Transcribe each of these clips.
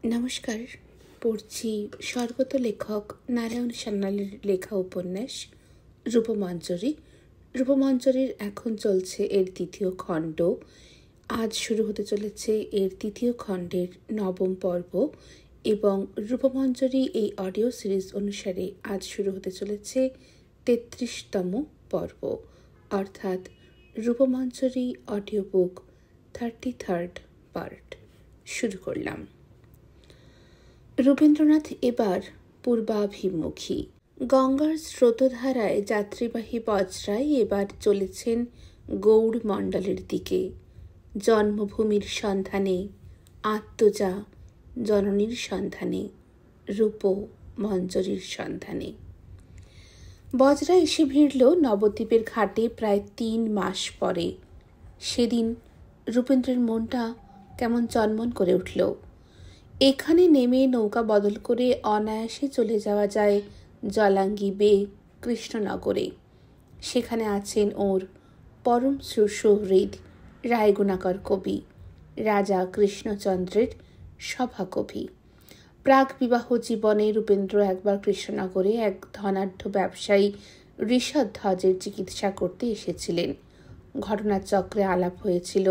নমস্কার। পড়ছি স্বর্গত লেখক নারায়ণ সান্যালের লেখা উপন্যাস রূপমঞ্জরি। রূপমঞ্জরির এখন চলছে এর দ্বিতীয় খণ্ড। আজ শুরু হতে চলেছে এর তৃতীয় খণ্ডের 9ম পর্ব এবং রূপমঞ্জরি এই অডিও সিরিজ অনুসারে আজ শুরু হতে চলেছে 33তম পর্ব, অর্থাৎ Rupmanjari audio book 33rd part. শুরু করলাম। রবীন্দ্রনাথ এবার পূর্বাভিমুখী। গঙ্গার স্রোতধারায় যাত্রীবাহী বজরায় এবার চলেছেন গৌড় মণ্ডলের দিকে, জন্মভূমির সন্ধানে, আত্মজা জননীর সন্ধানে, রূপ মঞ্জরির সন্ধানে। বজরা এসে ভিড়ল নবদ্বীপের ঘাটে প্রায় 3 মাস পরে। সেদিন রূপেন্দ্রের মনটা কেমন চনমন করে উঠল। এখানে নেমে নৌকা বদল করে অনায়াসে চলে যাওয়া যায় জলাঙ্গি বে কৃষ্ণনগরে। সেখানে আছেন ওর পরম সুহৃদ রায়গুণাকর কবি, রাজা কৃষ্ণচন্দ্রের সভাকবি। প্রাক বিবাহ জীবনে রূপেন্দ্র একবার কৃষ্ণনগরে এক ধনাঢ্য ব্যবসায়ী ঋষধ্বজের চিকিৎসা করতে এসেছিলেন। ঘটনাচক্রে আলাপ হয়েছিল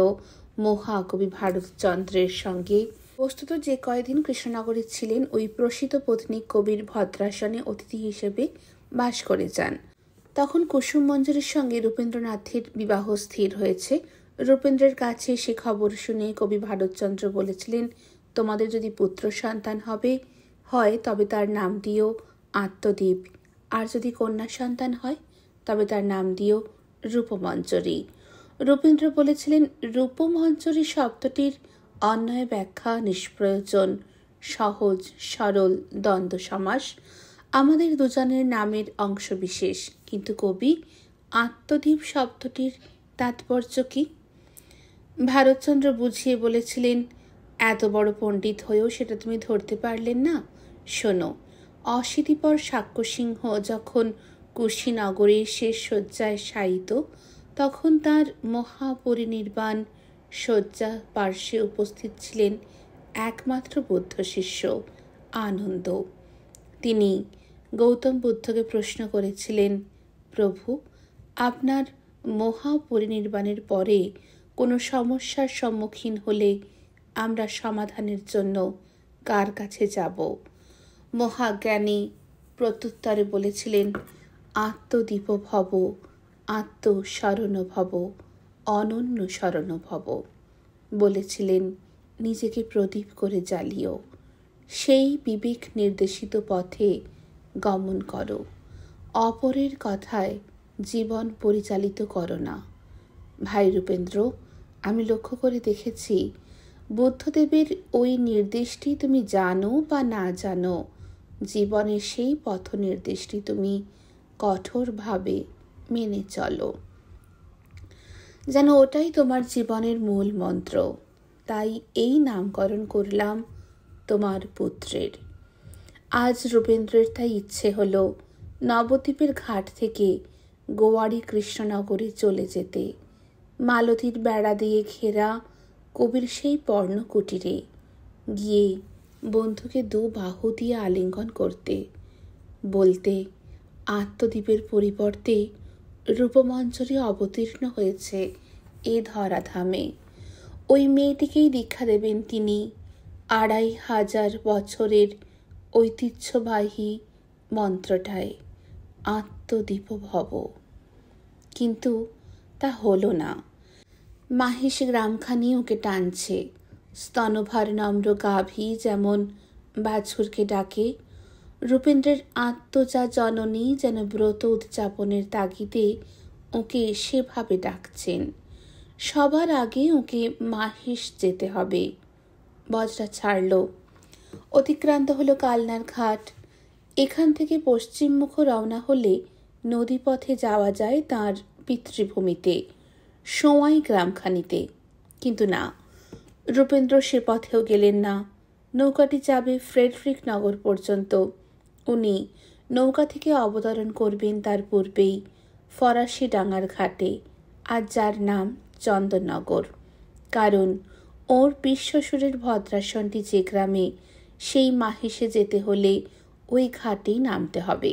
মহাকবি ভারতচন্দ্রের সঙ্গে। বস্তুত যে কয়দিন কৃষ্ণনগরে ছিলেন ওই প্রসিত পত্নী কবির ভদ্রাসনে অতিথি হিসেবে বাস করে যান। তখন কুসুম মঞ্জরির সঙ্গে রূপেন্দ্রনাথের বিবাহ স্থির হয়েছে। রূপেন্দ্রের কাছে সে খবর শুনে কবি ভারতচন্দ্র বলেছিলেন, তোমাদের যদি পুত্র সন্তান হয় তবে তার নাম দিও আত্মদ্বীপ, আর যদি কন্যা সন্তান হয় তবে তার নাম দিও রূপমঞ্জরি। রূপেন্দ্র বলেছিলেন, রূপমঞ্জরি শব্দটির অন্যয় ব্যাখ্যা নিষ্প্রয়োজন, সহজ সরল দ্বন্দ্ব সমাস, আমাদের দুজনের নামের অংশবিশেষ। কিন্তু কবি, আত্মদ্বীপ শব্দটির তাৎপর্য কি? ভারতচন্দ্র বুঝিয়ে বলেছিলেন, এত বড় পণ্ডিত হয়েও সেটা তুমি ধরতে পারলেন না? শোনো, অশীতিপর সাক্ষ্যসিংহ যখন কুশীনগরের শেষ শয্যায় শায়িত, তখন তার মহাপরিনির্বাণ শয্যা পার্শ্বে উপস্থিত ছিলেন একমাত্র বুদ্ধ শিষ্য আনন্দ। তিনি গৌতম বুদ্ধকে প্রশ্ন করেছিলেন, প্রভু, আপনার মহাপরিনির্বাণের পরে কোনো সমস্যার সম্মুখীন হলে আমরা সমাধানের জন্য কার কাছে যাব? মহাজ্ঞানী প্রত্যুত্তরে বলেছিলেন, আত্মদীপ ভব, আত্মশরণ ভব, অনন্য শরণ ভব। বলেছিলেন, নিজেকে প্রদীপ করে জ্বালিও, সেই বিবেক নির্দেশিত পথে গমন করো, অপরের কথায় জীবন পরিচালিত করো না। ভাই রূপেন্দ্র, আমি লক্ষ্য করে দেখেছি, বুদ্ধদেবের ওই নির্দেশটি তুমি জানো বা না জানো, জীবনের সেই পথ নির্দেশটি তুমি কঠোরভাবে মেনে চলো, যেন ওটাই তোমার জীবনের মূল মন্ত্র। তাই এই নামকরণ করলাম তোমার পুত্রের। আজ রূপেন্দ্রের তাই ইচ্ছে হলো নবদ্বীপের ঘাট থেকে গোয়াড়ি কৃষ্ণনগরে চলে যেতে, মালতীর বেড়া দিয়ে ঘেরা কবির সেই পর্ণকুটিরে গিয়ে বন্ধুকে 2 বাহু দিয়ে আলিঙ্গন করতে, বলতে, আত্মদ্বীপের পরিবর্তে রূপমঞ্জরি অবতীর্ণ হয়েছে এ ধরাধামে। ওই মেয়েটিকেই দীক্ষা দেবেন তিনি 2500 বছরের ঐতিহ্যবাহী মন্ত্রটায়, আত্মদীপ ভব। কিন্তু তা হলো না। মাহিষ গ্রামখানি ওকে টানছে। স্তনভার নম্র গাভী যেমন বাছুরকে ডাকে, রূপেন্দ্রের আত্মজা জননী যেন ব্রত উদযাপনের তাগিদে ওকে সেভাবে ডাকছেন। সবার আগে ওকে মাহিষ যেতে হবে। বজরা ছাড়ল, অতিক্রান্ত হলো কালনার ঘাট। এখান থেকে পশ্চিমমুখ রওনা হলে নদীপথে যাওয়া যায় তাঁর পিতৃভূমিতে, সোয়াই গ্রামখানিতে। কিন্তু না, রূপেন্দ্র সে পথেও গেলেন না। নৌকাটি যাবে ফ্রেডরিক নগর পর্যন্ত। উনি নৌকা থেকে অবতরণ করবেন তার পূর্বেই ফরাসি ডাঙ্গার ঘাটে, আর যার নাম চন্দননগর। কারণ ওর পিশ্বশুরের ভদ্রাসনটি যে গ্রামে, সেই মাহেশে যেতে হলে ওই ঘাটেই নামতে হবে।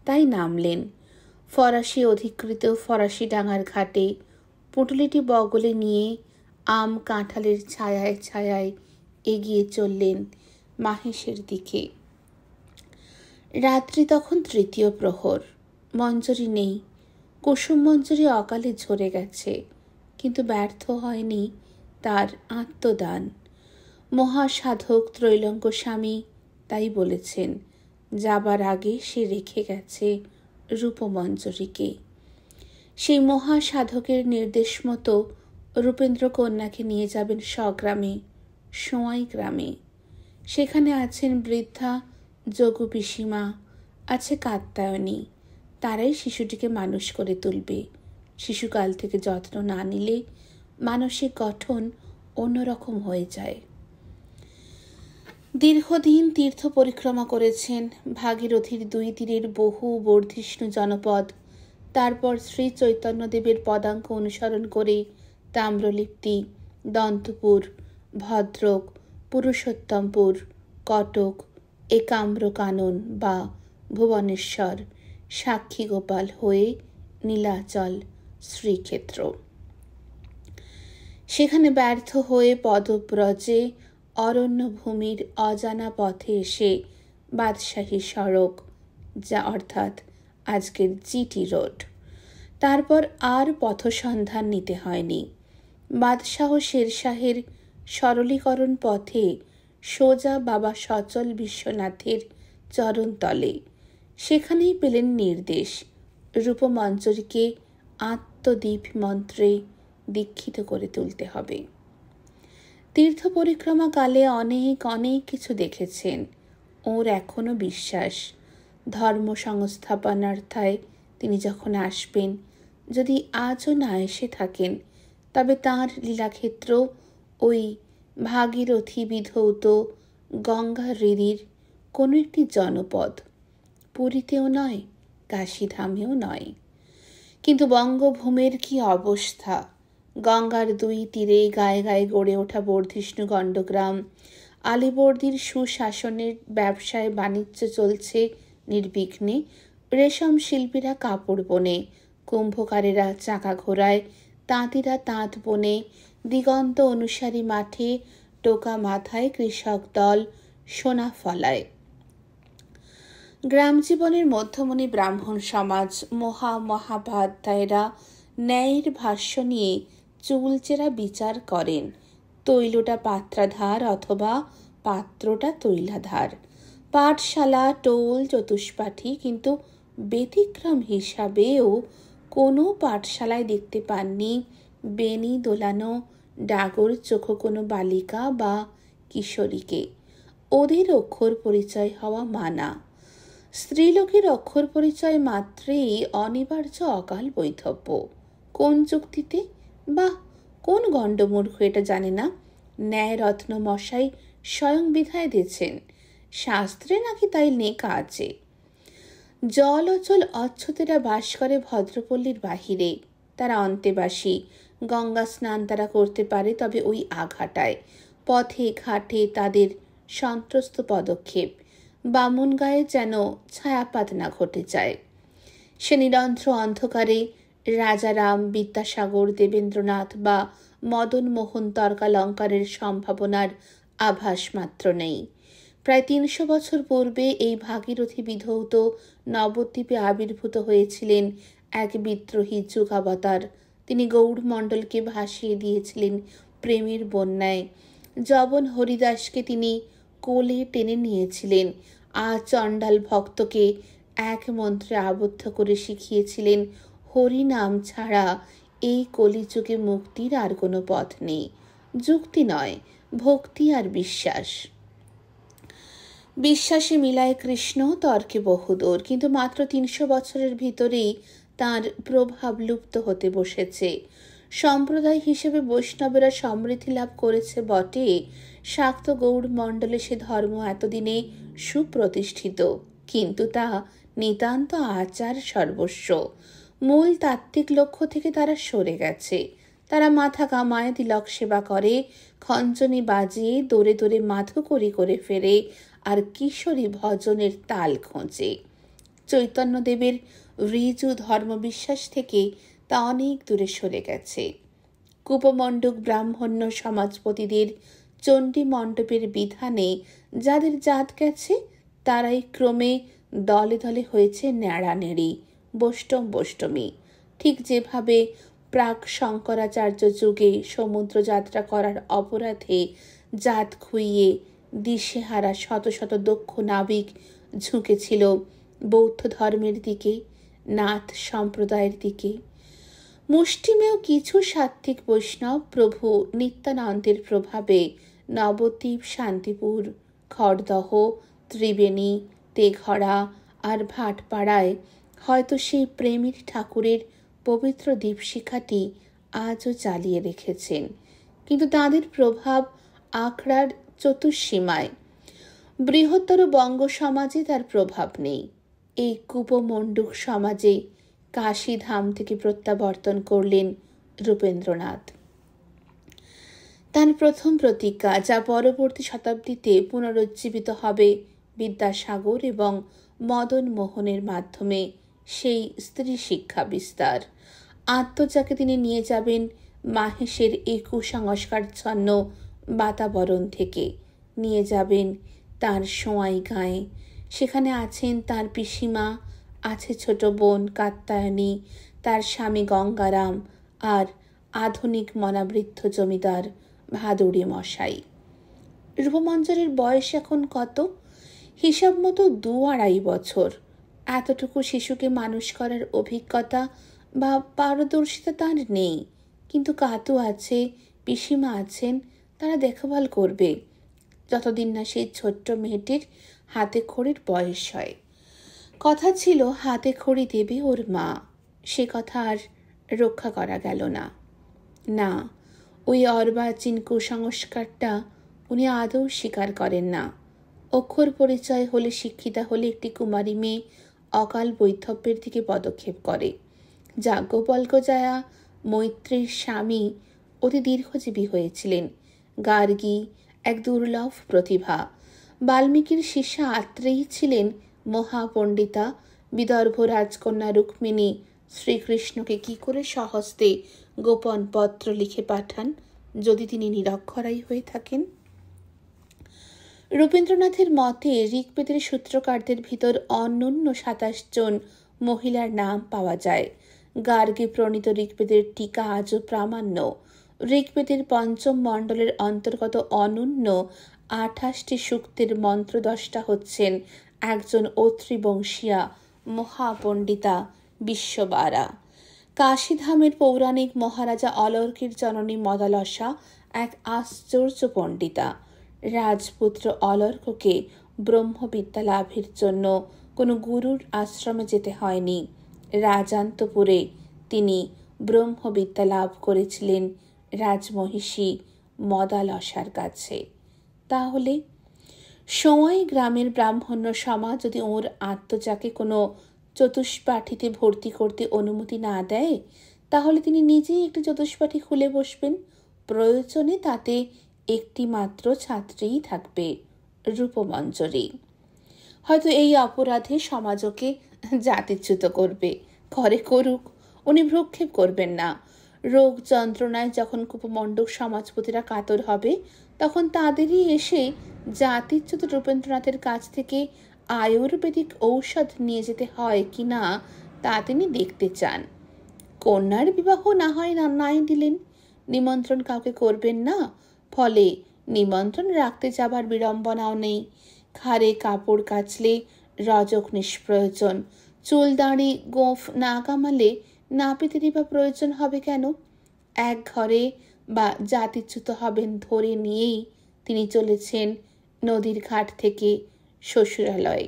তাই নামলেন ফরাসি অধিকৃত ফরাসি ডাঙার ঘাটে। পুঁটুলিটি বগলে নিয়ে আম কাঁঠালের ছায়ায় ছায়ায় এগিয়ে চললেন মাহেশের দিকে। রাত্রি তখন তৃতীয় প্রহর। মঞ্জরি নেই। কুসুম মঞ্জরি অকালে ঝরে গেছে, কিন্তু ব্যর্থ হয়নি তার আত্মদান। মহাসাধক ত্রৈলঙ্গ স্বামী তাই বলেছেন, যাবার আগে সে রেখে গেছে রূপমঞ্জরিকে। সেই মহাসাধকের নির্দেশ মতো রূপেন্দ্র কন্যাকে নিয়ে যাবেন স্বগ্রামে, সোয়াই গ্রামে। সেখানে আছেন বৃদ্ধা যোগু পিসিমা, আছে কাত্যায়নী। তারাই শিশুটিকে মানুষ করে তুলবে। শিশুকাল থেকে যত্ন না নিলে মানসিক গঠন অন্যরকম হয়ে যায়। দীর্ঘদিন তীর্থ পরিক্রমা করেছেন, ভাগীরথীর দুই তীরের বহু বর্ধিষ্ণু জনপদ। তারপর শ্রী চৈতন্যদেবের পদাঙ্ক অনুসরণ করে তাম্রলিপ্তি, দন্তপুর, ভদ্রক, পুরুষোত্তমপুর, কটক, একাম্রকানন বা ভুবনেশ্বর, সাক্ষীগোপাল হয়ে নীলাচল শ্রীক্ষেত্র। সেখানে ব্যর্থ হয়ে পদব্রজে অরণ্যভূমির অজানা পথে এসে বাদশাহী সড়ক, যা অর্থাৎ আজকের জিটি রোড। তারপর আর পথসন্ধান নিতে হয়নি। বাদশাহ শেরশাহের সরলীকরণ পথে সোজা বাবা সচল বিশ্বনাথের চরণতলে। সেখানেই পেলেন নির্দেশ, রূপমঞ্জরিকে আত্মদীপ মন্ত্রে দীক্ষিত করে তুলতে হবে। তীর্থ পরিক্রমাকালে অনেক অনেক কিছু দেখেছেন। ওর এখনো বিশ্বাস, ধর্ম সংস্থাপনার্থায় তিনি যখন আসবেন, যদি আজও না এসে থাকেন, তবে তাঁর লীলাক্ষেত্র ওই ভাগীরথী বিধৌত গঙ্গা হ্রদের কোনো একটি জনপদ। পুরীতেও নয়, কাশীধামেও নয়। কিন্তু বঙ্গভূমির কি অবস্থা! গঙ্গার দুই তীরে গায়ে গায়ে গড়ে ওঠা বর্ধিষ্ণু গণ্ডগ্রাম। আলীবর্দীর সুশাসনের ব্যবসায় বাণিজ্য চলছে নির্বিঘ্নে। রেশম শিল্পীরা কাপড় বোনে, কুম্ভকারেরা চাকা ঘোরায়, তাঁতিরা তাঁত বোনে, দিগন্ত অনুসারী মাঠে টোকা মাথায় কৃষক দল সোনা ফলায়। গ্রাম জীবনের মধ্যমণি ব্রাহ্মণ সমাজ, মহামহাভাধ্যায়েরা ন্যায়ের ভাষ্য নিয়ে চুলচেরা বিচার করেন। তৈলটা পাত্রাধার অথবা পাত্রটা তৈলাধার। পাঠশালা, টোল, চতুষ্পাঠী, কিন্তু ব্যতিক্রম হিসাবেও কোনো পাঠশালায় দেখতে পাননি বেনি দোলানো ডাগর চোখো কোনো বালিকা বা কিশোরীকে। ওদের অক্ষর পরিচয় হওয়া মানা। স্ত্রীলোকের অক্ষর পরিচয় মাত্রেই অনিবার্য অকাল বৈধব্য। কোন যুক্তিতে বা কোন গণ্ডমূর্খ এটা জানে না ন্যায়রত্ন মশাই স্বয়ং বিধায় দিয়েছেন, শাস্ত্রে নাকি তাই লেখা আছে। জল অচল অচ্ছতেরা বাস করে ভদ্রপল্লীর বাহিরে। তারা অন্তেবাসী। গঙ্গা স্নান তারা করতে পারে, তবে ওই আঘাটায়। পথে ঘাটে তাদের সন্ত্রস্ত পদক্ষেপ। বামুন গায়ে যেন ছায়াপাত না ঘটে যায়। সে নিরন্ধ্র অন্ধকারে রাজারাম, বিদ্যাসাগর, দেবেন্দ্রনাথ বা মদন মোহন তর্কালঙ্কারের সম্ভাবনার আভাস মাত্র নেই। প্রায় ৩০০ বছর পূর্বে এই ভাগীরথী বিধৌত নবদ্বীপে আবির্ভূত হয়েছিলেন এক বিদ্রোহী যুগাবতার। তিনি গৌড়মণ্ডলকে ভাসিয়ে দিয়েছিলেন প্রেমের বন্যায়। যবন হরিদাসকে তিনি কোলে টেনে নিয়েছিলেন। চণ্ডাল ভক্তকে এক মন্ত্রে আবদ্ধ করে শিখিয়েছিলেন, হরিনাম ছাড়া এই কলিযুগে মুক্তির আর কোনো পথ নেই। যুক্তি নয়, ভক্তি আর বিশ্বাস। বিশ্বাসে মিলায় কৃষ্ণ, তর্কে বহুদূর। কিন্তু মাত্র ৩০০ বছরের ভিতরেই তাঁর প্রভাব লুপ্ত হতে বসেছে। সম্প্রদায় হিসেবে বৈষ্ণবেরা সমৃদ্ধি লাভ করেছে বটে, শাক্ত গৌড় মণ্ডলে সে ধর্ম এতদিনে সুপ্রতিষ্ঠিত, কিন্তু তা নিতান্ত আচার সর্বস্ব। মূল তাত্ত্বিক লক্ষ্য থেকে তারা সরে গেছে। তারা মাথা কামায়, তিলক সেবা করে, খঞ্জনি বাজিয়ে দৌড়ে দৌড়ে মাধুকরি করে ফেরে, আর কিশোরী ভজনের তাল খোঁজে। চৈতন্যদেবের ঋজু ধর্মবিশ্বাস থেকে তা অনেক দূরে সরে গেছে। কূপমণ্ডক ব্রাহ্মণ্য সমাজপতিদের চণ্ডী মণ্ডপের বিধানে যাদের জাত গেছে, তারাই ক্রমে দলে দলে হয়েছে ন্যাড়ানেড়ি, বৈষ্ণব বৈষ্ণবী। ঠিক যেভাবে প্রাক শঙ্করাচার্য যুগে সমুদ্র যাত্রা করার অপরাধে জাত খুইয়ে দিশেহারা শত শত দক্ষ নাবিক ঝুঁকেছিল বৌদ্ধ ধর্মের দিকে, নাথ সম্প্রদায়ের দিকে, মুষ্টিমেয় কিছু সাত্ত্বিক বৈষ্ণব প্রভু নিত্যানন্দের প্রভাবে নবদ্বীপ, শান্তিপুর, খড়দহ, ত্রিবেণী, তেঘরা আর ভাটপাড়ায় হয়তো সেই প্রেমের ঠাকুরের পবিত্র দীপশিখাটি আজও জ্বালিয়ে রেখেছেন। কিন্তু তাঁদের প্রভাব আখড়ার চতুর্সীমায়। বৃহত্তর বঙ্গ সমাজে তার প্রভাব নেই। এই কূপমণ্ডুক সমাজে কাশীধাম থেকে প্রত্যাবর্তন করলেন রূপেন্দ্রনাথ। তার প্রথম প্রতিজ্ঞা, যা পরবর্তী শতাব্দীতে পুনরুজ্জীবিত হবে বিদ্যাসাগর এবং মদন মোহনের মাধ্যমে, সেই স্ত্রী শিক্ষা বিস্তার। আত্মজাকে তিনি নিয়ে যাবেন মাহেশের এই কুসংস্কারচ্ছন্ন বাতাবরণ থেকে, নিয়ে যাবেন তার সোঁয়াই গাঁয়ে। সেখানে আছেন তার পিসিমা, আছে ছোট বোন কাত্যায়নী, তার স্বামী গঙ্গারাম, আর আধুনিক মনাবৃদ্ধ জমিদার ভাদুড়ি মশাই। রূপমঞ্জরির বয়স এখন কত? হিসাব মতো 2-2.5 বছর। এতটুকু শিশুকে মানুষ করার অভিজ্ঞতা বা পারদর্শিতা তার নেই, কিন্তু কাতু আছে, পিসিমা আছেন, তারা দেখভাল করবে যতদিন না সেই ছোট্ট মেয়েটির হাতে খড়ির বয়স হয়। কথা ছিল হাতে খড়ি দেবে ওর মা, সে কথা আর রক্ষা করা গেল না। না, ওই অর্বাচীন কুসংস্কারটা উনি আদৌ স্বীকার করেন না। অক্ষর পরিচয় হলে, শিক্ষিতা হলে একটি কুমারী মেয়ে অকাল বৈধব্যের দিকে পদক্ষেপ করে। যাজ্ঞবল্ক্যজায়া মৈত্রীর স্বামী অতি দীর্ঘজীবী হয়েছিলেন। গার্গী এক দুর্লভ প্রতিভা। বাল্মীকির শিষ্যা আত্রেয়ী ছিলেন মহাপণ্ডিতা। বিদর্ভ রাজকন্যা রুক্মিণী শ্রীকৃষ্ণকে কি করে স্বহস্তে গোপন পত্র লিখে পাঠান যদি তিনি নিরক্ষরাই হয়ে থাকেন? রূপেন্দ্রনাথের মতে ঋগ্বেদের সূত্রকারদের ভিতর অনন্য 27 জন মহিলার নাম পাওয়া যায়। গার্গে প্রণীত ঋগ্বেদের টিকা আজও প্রামাণ্য। ঋগ্বেদের পঞ্চম মণ্ডলের অন্তর্গত অনন্য 28টি সূক্তের মন্ত্রদ্রষ্টা হচ্ছেন একজন অত্রিবংশীয়া মহাপণ্ডিতা বিশ্ববারা। কাশীধামের পৌরাণিক মহারাজা অলর্কের জননী মদালসা এক আশ্চর্য পণ্ডিতা। রাজপুত্র অলর্ককে ব্রহ্মবিদ্যা লাভের জন্য কোনো গুরুর আশ্রমে যেতে হয়নি। রাজান্তপুরে তিনি ব্রহ্মবিদ্যা লাভ করেছিলেন রাজমহিষী মদালসার কাছে। তাহলে সোঁয়াই গ্রামের ব্রাহ্মণ্য সমাজ যদি ওর আত্মজাকে কোনো চতুষ্পাঠীতে ভর্তি করতে অনুমতি না দেয়, তাহলে তিনি নিজেই একটি চতুষ্পাঠী খুলে বসবেন। প্রয়োজনে তাতে একটি মাত্র ছাত্রীই থাকবে, রূপমঞ্জরি। হয়তো এই অপরাধে সমাজ ওকে জাতিচ্যুত করবে, করে করুক, উনি ভ্রুক্ষেপ করবেন না। রোগ যন্ত্রণায় যখন কূপমণ্ডক সমাজপতিরা কাতর হবে, তখন তাদেরই এসে জাতিচ্যুত রূপেন্দ্রনাথের কাছ থেকে আয়ুর্বেদিক ঔষধ নিয়ে যেতে হয় কি না তা তিনি দেখতে চান। কন্যার বিবাহ না হয় নাই দিলেন, নিমন্ত্রণ কাউকে করবেন না, ফলে নিমন্ত্রণ রাখতে যাবার বিড়ম্বনাও নেই। ঘাড়ে কাপড় কাচলে রজক নিষ্প্রয়োজন, চুল দাঁড়ি গোঁফ না কামালে নাপিতেরই বা প্রয়োজন হবে কেন? এক ঘরে বা জাতিচ্যুত হবেন ধরে নিয়েই তিনি চলেছেন নদীর ঘাট থেকে শ্বশুরালয়ে,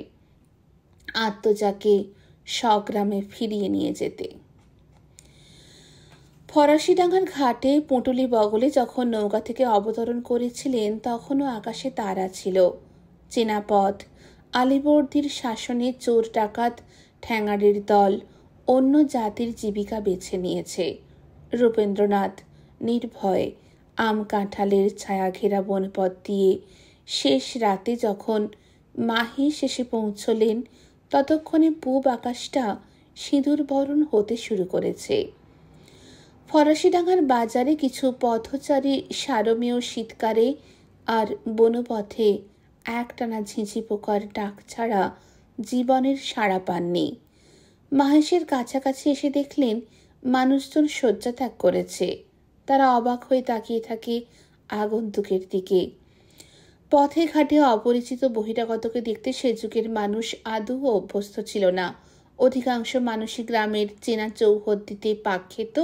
আত্মজাকে স্বগ্রামে ফিরিয়ে নিয়ে যেতে। ফরাসিডাঙ্গার ঘাটে পুঁটুলি বগলে যখন নৌকা থেকে অবতরণ করেছিলেন, তখনও আকাশে তারা ছিল। চেনা পথ, আলীবর্দীর শাসনে চোর ডাকাত ঠ্যাঙাড়ের দল অন্য জাতির জীবিকা বেছে নিয়েছে। রূপেন্দ্রনাথ নির্ভয় আম কাঁঠালের ছায়া ঘেরা বনপথ দিয়ে শেষ রাতে যখন মাহি শেষে পৌঁছলেন, ততক্ষণে পূব আকাশটা সিঁদুর বরণ হতে শুরু করেছে। ফরাসিডাঙ্গার বাজারে কিছু পথচারী সারমেয় শীতকারে আর বনপথে একটানা ঝিঁঝি পোকার ডাক ছাড়া জীবনের সাড়া পাননি। মাহেশের কাছাকাছি এসে দেখলেন মানুষজন শয্যা ত্যাগ করেছে। তারা অবাক হয়ে তাকিয়ে থাকে আগন্তুকের দিকে। পথে ঘাটে অপরিচিত বহিরাগতকে দেখতে সে যুগের মানুষ আদৌ অভ্যস্ত ছিল না। অধিকাংশ মানুষই গ্রামের চেনা চৌহদ্দিতে পাক খেত,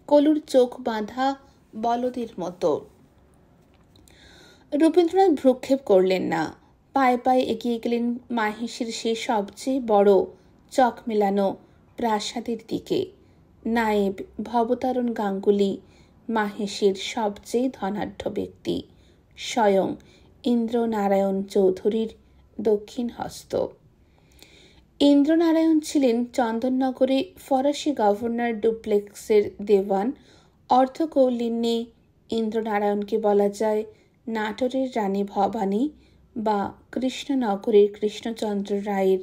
কলুর চোখ বাঁধা বলদের মতো। রবীন্দ্রনাথ ভ্রুক্ষেপ করলেন না, পায়ে পায়ে এগিয়ে গেলেন মাহেশের সে সবচেয়ে বড় চক মেলানো প্রাসাদের দিকে। নায়েব ভবতারণ গাঙ্গুলি মাহেশের সবচেয়ে ধনাঢ্য ব্যক্তি, স্বয়ং ইন্দ্রনারায়ণ চৌধুরীর দক্ষিণ হস্ত। ইন্দ্রনারায়ণ ছিলেন চন্দননগরে ফরাসি গভর্নর ডুপ্লেক্সের দেওয়ান। অর্থকৌলিন্যে ইন্দ্রনারায়ণকে বলা যায় নাটোরের রানী ভবানী বা কৃষ্ণনগরের কৃষ্ণচন্দ্র রায়ের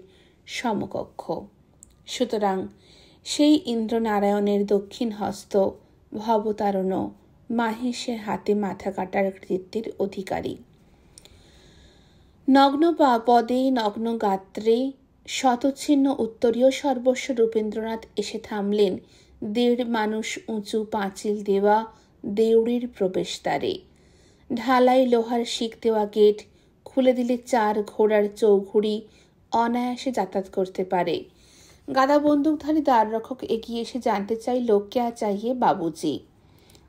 সমকক্ষ। সুতরাং সেই ইন্দ্রনারায়ণের দক্ষিণ হস্ত ভবতারণও মাহেশের হাতে মাথা কাটার কৃতিত্বের অধিকারী। নগ্ন পদে নগ্ন গাত্রে শতচ্ছিন্ন উত্তরীয় সর্বস্ব রূপেন্দ্রনাথ এসে থামলেন 1.5 মানুষ উঁচু পাঁচিল দেওয়া দেউড়ির প্রবেশদ্বারে। ঢালাই লোহার শিক দেওয়া গেট খুলে দিলে 4 ঘোড়ার চৌঘুড়ি অনায়াসে যাতায়াত করতে পারে। গাদা বন্দুকধারী দ্বাররক্ষক এগিয়ে এসে জানতে চাইল, ক্যা চাইয়ে বাবুজি।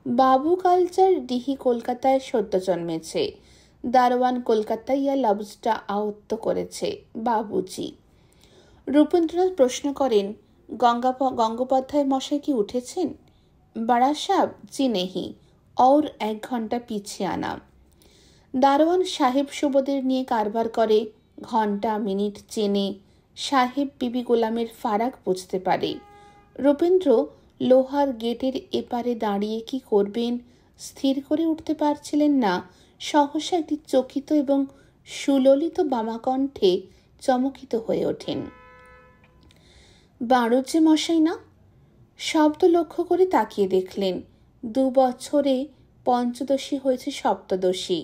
বাবু কালচার ডিহি কলকাতায় সদ্য জন্মেছে। দারোয়ান কলকাতায় ইয়া লবজটা আয়ত্ত করেছে, বাবুজি। রূপেন্দ্রনাথ প্রশ্ন করেন, গঙ্গোপাধ্যায় মশাই কি উঠেছেন? बड़ा साहब जी नहीं, और 1 ঘন্টা পিছিয়ে আনা। দারোয়ান সাহেব সুবোধের নিয়ে কারবার করে, ঘন্টা মিনিট চেনে, সাহেব বিবি গোলামের ফারাক বুঝতে পারে। রূপেন্দ্র লোহার গেটের এপারে দাঁড়িয়ে কি করবেন স্থির করে উঠতে পারছিলেন না। সহসা একটি চকিত এবং সুললিত বামাকণ্ঠে চমকিত হয়ে ওঠেন। বাড়ুজ্জে মশাই না? শব্দ লক্ষ্য করে তাকিয়ে দেখলেন 2 বছরে পঞ্চদশী হয়েছে সপ্তদশী,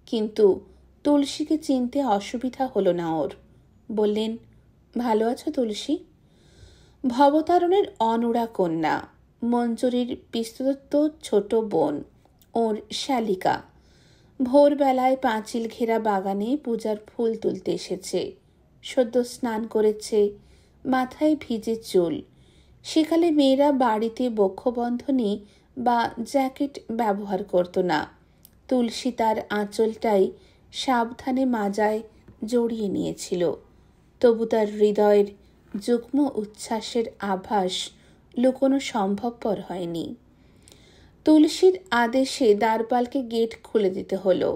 কিন্তু তুলসীকে চিনতে অসুবিধা হলো না ওর। বললেন, ভালো আছো তুলসী? ভবতারণের অনুরা কন্যা, মঞ্জুরির বিস্তৃত ছোট বোন, ওর শালিকা। ভোরবেলায় পাঁচিল ঘেরা বাগানে পূজার ফুল তুলতে এসেছে। সদ্য স্নান করেছে, মাথায় ভিজে চুল। সেকালে মেয়েরা বাড়িতে বক্ষবন্ধনী বা জ্যাকেট ব্যবহার করত না। তুলসী তার আঁচলটাই সাবধানে মাজায় জড়িয়ে নিয়েছিল। তবু তার হৃদয়ের যুগ্ম উচ্ছ্বাসের আভাস লুকোনো সম্ভবপর হয়নি। তুলসীর আদেশে দ্বারপালকে গেট খুলে দিতে হলো।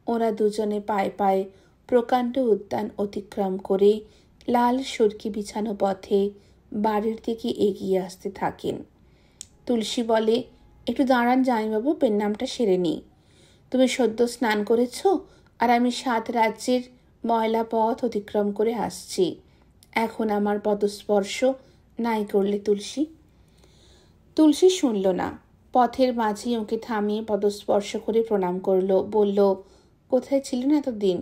ওরা দুজনে পায়ে পায়ে প্রকাণ্ড উদ্যান অতিক্রম করে লাল সরকি বিছানো পথে বাড়ির দিকে এগিয়ে আসতে থাকেন। তুলসী বলে, একটু দাঁড়ান জামাইবাবু, পেন নামটা সেরে নি। তুমি সদ্য স্নান করেছ, আর আমি 7 রাজ্যের ময়লা পথ অতিক্রম করে আসছি। এখন আমার পদস্পর্শ নাই করলে তুলসী? তুলসী শুনল না। পথের মাঝেই ওকে থামিয়ে পদস্পর্শ করে প্রণাম করল। বলল, কোথায় ছিলেন এতদিন?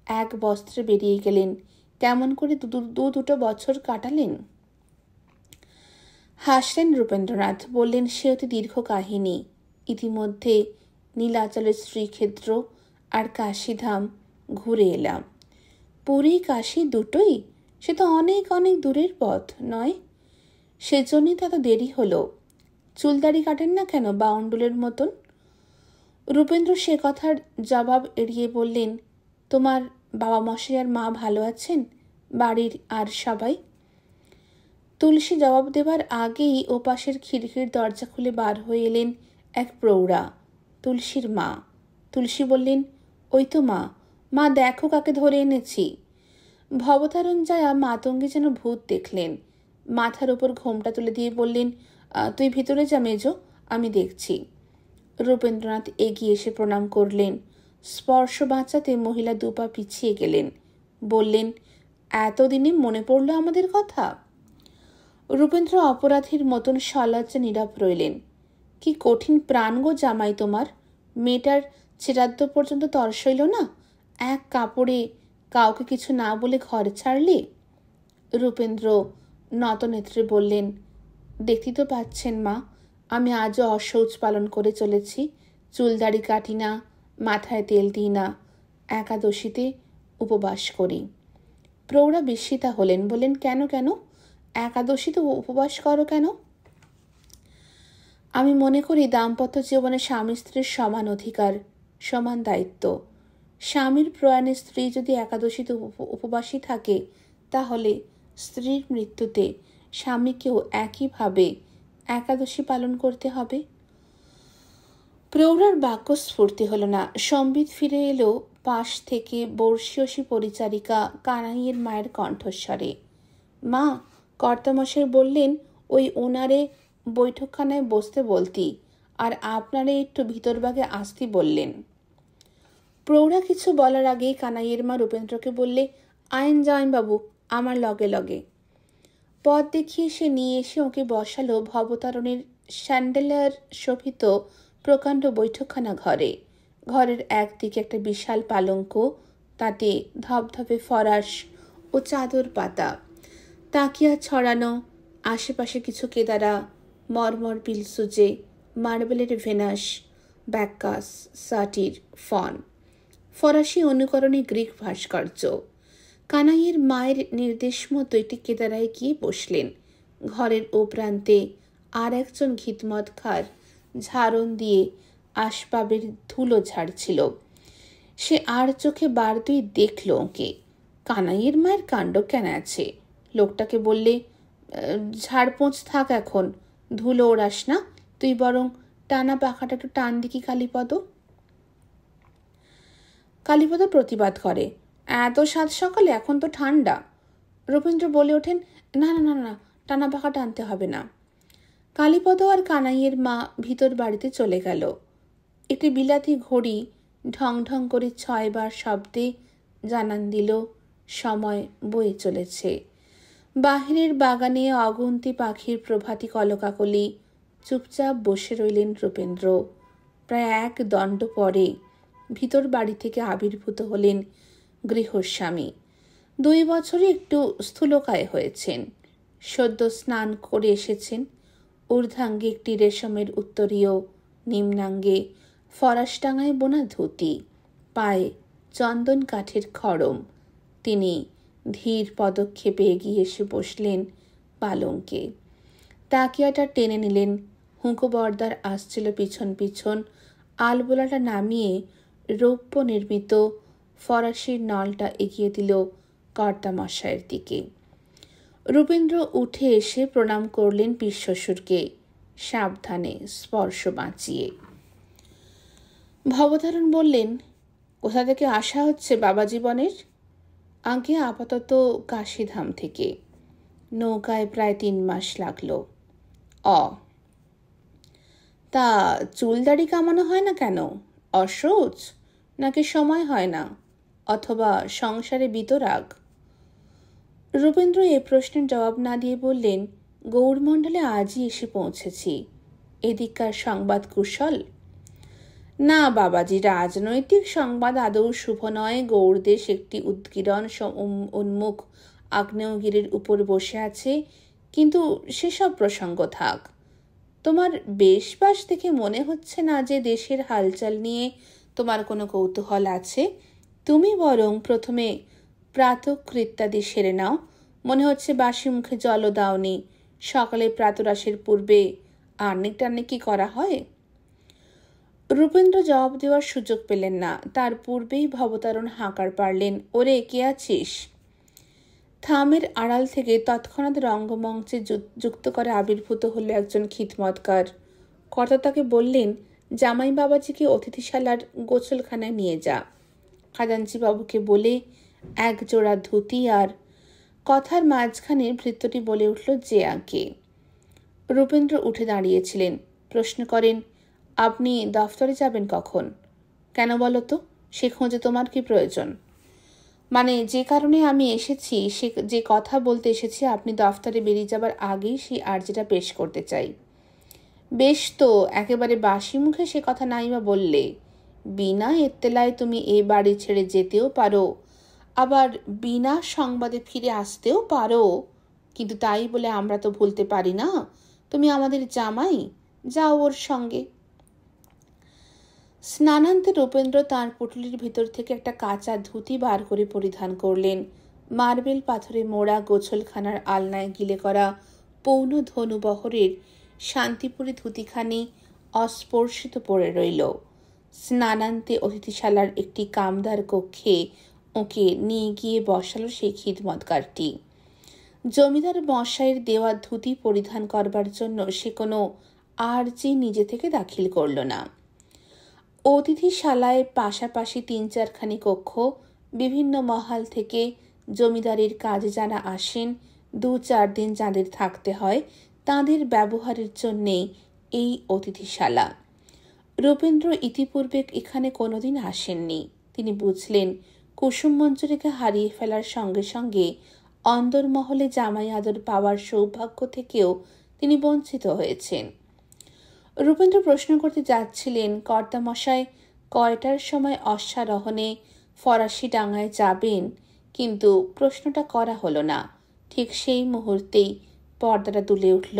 1 বস্ত্রে বেরিয়ে গেলেন, কেমন করে দুটো বছর কাটালেন? হাসলেন রূপেন্দ্রনাথ। বললেন, সে অতি দীর্ঘ কাহিনী। ইতিমধ্যে নীলাচলের শ্রীক্ষেত্র আর কাশীধাম ঘুরে এলাম। পুরী কাশী দুটোই? সে তো অনেক অনেক দূরের পথ, নয়? সেজন্যই তো এত দেরি হলো। চুলদাড়ি কাটেন না কেন বাউন্ডুলের মতন? রূপেন্দ্র সে কথার জবাব এড়িয়ে বললেন, তোমার বাবা মশাই আর মা ভালো আছেন? বাড়ির আর সবাই? তুলসী জবাব দেবার আগেই ওপাশের খিড়কির দরজা খুলে বার হয়ে এলেন এক প্রৌঢ়া, তুলসীর মা। তুলসী বললেন, ওই তো মা, মা দেখো কাকে ধরে এনেছি। ভবতারণ যায়া মাতঙ্গী যেন ভূত দেখলেন। মাথার ওপর ঘোমটা তুলে দিয়ে বললেন, তুই ভিতরে যা মেজো, আমি দেখছি। রূপেন্দ্রনাথ এগিয়ে এসে প্রণাম করলেন। স্পর্শ বাঁচাতে মহিলা দুপা পিছিয়ে গেলেন। বললেন, এতদিনে মনে পড়ল আমাদের কথা? রূপেন্দ্র অপরাধীর মতন সলজ্জে নীরব রইলেন। কি কঠিন প্রাণ গো জামাই তোমার! মেয়েটার চিরাদ্দ পর্যন্ত তর সইল না, এক কাপড়ে কাউকে কিছু না বলে ঘর ছাড়লে। রূপেন্দ্র নতনেত্রে বললেন, দেখতে তো পাচ্ছেন মা, আমি আজও অশৌচ পালন করে চলেছি। চুলদাড়ি কাটি না, মাথায় তেল দিই না, একাদশীতে উপবাস করি। প্রৌঢ়া বিস্মিতা হলেন, বললেন, কেন কেন একাদশীতে উপবাস করো কেন? আমি মনে করি দাম্পত্য জীবনে স্বামী স্ত্রীর সমান অধিকার, সমান দায়িত্ব। স্বামীর প্রয়াণে স্ত্রী যদি একাদশীতে উপবাসী থাকে, তাহলে স্ত্রীর মৃত্যুতে স্বামীকেও একইভাবে একাদশী পালন করতে হবে। প্রৌঢ়ার বাক্য স্ফূর্তি হল না। সম্বিত ফিরে এলো পাশ থেকে বর্ষীয়সী পরিচারিকা কানাইয়ের মায়ের কণ্ঠস্বরে। মা, কর্তামশাই বললেন ওই ওনারে বৈঠকখানায় বসতে বলতি, আর আপনারে একটু ভিতরভাগে আসতে বললেন। প্রৌঢ়া কিছু বলার আগেই কানাইয়ের মা রূপেন্দ্রকে বললে, আইন যাইন বাবু, আমার লগে লগে। পথ দেখিয়ে সে নিয়ে এসে ওকে বসালো ভবতারণের স্যান্ডেলার শোভিত প্রকাণ্ড বৈঠকখানা ঘরে। ঘরের একদিকে একটা বিশাল পালঙ্ক, তাতে ধবধবে ফরাস ও চাদর পাতা, তাকিয়া ছড়ানো, আশেপাশে কিছু কেদারা, মরমর পিলসুজে, মার্বেলের ভেনাস, ব্যাক্কাস, সাটির, ফন, ফরাসি অনুকরণে গ্রিক ভাস্কর্য। কানাইয়ের মায়ের নির্দেশ মতো একটি কেদারায় গিয়ে বসলেন। ঘরের ও প্রান্তে আর একজন ঘিতমত খার ঝাড়ন দিয়ে আসবাবের ধুলো ঝাড়ছিল। সে আর চোখে বার দুই দেখল ওকে। কানাইয়ের মায়ের কাণ্ড কেন আছে। লোকটাকে বললে, ঝাড়পোঁছ থাক, এখন ধুলো ওড়াস না, তুই বরং টানা পাখাটা একটু টান দিকি কালীপদ। কালীপদ প্রতিবাদ করে, এত সাত সকালে, এখন তো ঠান্ডা। রবীন্দ্র বলে ওঠেন, না না না না, টানা পাখা টানতে হবে না। কালীপদ আর কানাইয়ের মা ভিতর বাড়িতে চলে গেল। একটি বিলাতি ঘড়ি ঢং ঢং করে 6 বার শব্দে জানান দিল সময় বয়ে চলেছে। বাহিরের বাগানে অগুন্তি পাখির প্রভাতী কলকাকলি। চুপচাপ বসে রইলেন রূপেন্দ্র। প্রায় 1 দণ্ড পরে ভিতর বাড়ি থেকে আবির্ভূত হলেন গৃহস্বামী। 2 বছরে একটু স্থূলকায় হয়েছেন। সদ্য স্নান করে এসেছেন। ঊর্ধ্বাঙ্গে একটি রেশমের উত্তরীয়, নিম্নাঙ্গে ফরাসটাঙ্গায় বোনা ধুতি, পায়ে চন্দন কাঠের খড়ম। তিনি ধীর পদক্ষেপে এগিয়ে এসে বসলেন পালঙ্কে। তাকিয়াটা টেনে নিলেন। হুঁকোবর্দার আসছিল পিছন পিছন। আলবোলাটা নামিয়ে রৌপ্য নির্মিত ফরাসির নলটা এগিয়ে দিল কর্তামশায়ের দিকে। রূপেন্দ্র উঠে এসে প্রণাম করলেন পিসশ্বশুরকে, সাবধানে, স্পর্শ বাঁচিয়ে। ভবতারণ বললেন, কোথা থেকে আসা হচ্ছে বাবা জীবনের? আগে আপাতত কাশীধাম থেকে। নৌকায় প্রায় 3 মাস লাগলো। তা চুলদাড়ি কামানো হয় না কেন? অসৌচ, নাকি সময় হয় না, অথবা সংসারে বিতরাগ? রূপেন্দ্র এ প্রশ্নের জবাব না দিয়ে বললেন, গৌড়মণ্ডলে আজই এসে পৌঁছেছি। এদিককার সংবাদ কুশল? না বাবাজি, রাজনৈতিক সংবাদ আদৌ শুভ নয়। গৌড়দেশ একটি উৎকীর্ণ উন্মুখ আগ্নেয়গিরির উপর বসে আছে, কিন্তু সেসব প্রসঙ্গ থাক। তোমার বেশবাস দেখে মনে হচ্ছে না যে দেশের হালচাল নিয়ে তোমার কোনো কৌতূহল আছে। তুমি বরং প্রথমে প্রাতকৃত্যাদি সেরে নাও। মনে হচ্ছে বাসি মুখে জলও দাওনি। সকালে প্রাতরাশের পূর্বে আর্নিক টার্নিক কি করা হয়? রূপেন্দ্র জবাব দেওয়ার সুযোগ পেলেন না। তার পূর্বেই ভবতারণ হাঁকার পারলেন, ওরে কে আছিস? থামের আড়াল থেকে তৎক্ষণাৎ রঙ্গমঞ্চে যুক্ত করে আবির্ভূত হলো একজন খিদমতকার। কর্তা তাকে বললেন, জামাই বাবাজিকে অতিথিশালার গোসলখানায় নিয়ে যা। খাজাঞ্চি বাবুকে বলে 1 জোড়া ধুতি। আর কথার মাঝখানে ভৃত্যটি বলে উঠল, যে আগে। রূপেন্দ্র উঠে দাঁড়িয়েছিলেন। প্রশ্ন করেন, আপনি দফতরে যাবেন কখন? কেন বলো তো, সে খোঁজে তোমার কি প্রয়োজন? মানে যে কারণে আমি এসেছি, সে যে কথা বলতে এসেছি, আপনি দফতরে বেরিয়ে যাবার আগেই সেই আর্জিটা পেশ করতে চাই। বেশ তো, একেবারে বাসি মুখে সে কথা নাই বা বললে। বিনা এত্তেলায় তুমি এ বাড়ি ছেড়ে যেতেও পারো, আবার বিনা সংবাদে ফিরে আসতেও পারো, কিন্তু তাই বলে আমরা তো ভুলতে পারি না তুমি আমাদের জামাই। যাও ওর সঙ্গে। স্নানান্তে রূপেন্দ্র তাঁর পুটলির ভিতর থেকে একটা কাঁচা ধুতি বার করে পরিধান করলেন। মার্বেল পাথরে মোড়া গোছলখানার আলনায় গিলে করা পৌন ধনুবহরের শান্তিপুরী ধুতিখানি অস্পর্শিত পড়ে রইল। স্নানান্তে অতিথিশালার একটি কামদার কক্ষে ওকে নিয়ে গিয়ে বসালো সেই খিদমতগারটি। জমিদার মশাইয়ের দেওয়া ধুতি পরিধান করবার জন্য সে কোনো আর্জি নিজে থেকে দাখিল করল না। অতিথিশালায় পাশাপাশি ৩-৪খানি কক্ষ, বিভিন্ন মহাল থেকে জমিদারির কাজে যারা আসেন, ২-৪ দিন যাদের থাকতে হয়, তাদের ব্যবহারের জন্যেই এই অতিথিশালা। রূপেন্দ্র ইতিপূর্বে এখানে কোনোদিন আসেননি। তিনি বুঝলেন কুসুম মঞ্জুরিকে হারিয়ে ফেলার সঙ্গে সঙ্গে অন্দরমহলে জামাই আদর পাওয়ার সৌভাগ্য থেকেও তিনি বঞ্চিত হয়েছেন। রূপেন্দ্র প্রশ্ন করতে যাচ্ছিলেন, কর্তামশাই কয়টার সময় অশ্বারোহণে ফরাসি ডাঙায় যাবেন, কিন্তু প্রশ্নটা করা হলো না। ঠিক সেই মুহূর্তেই পর্দাটা দুলে উঠল।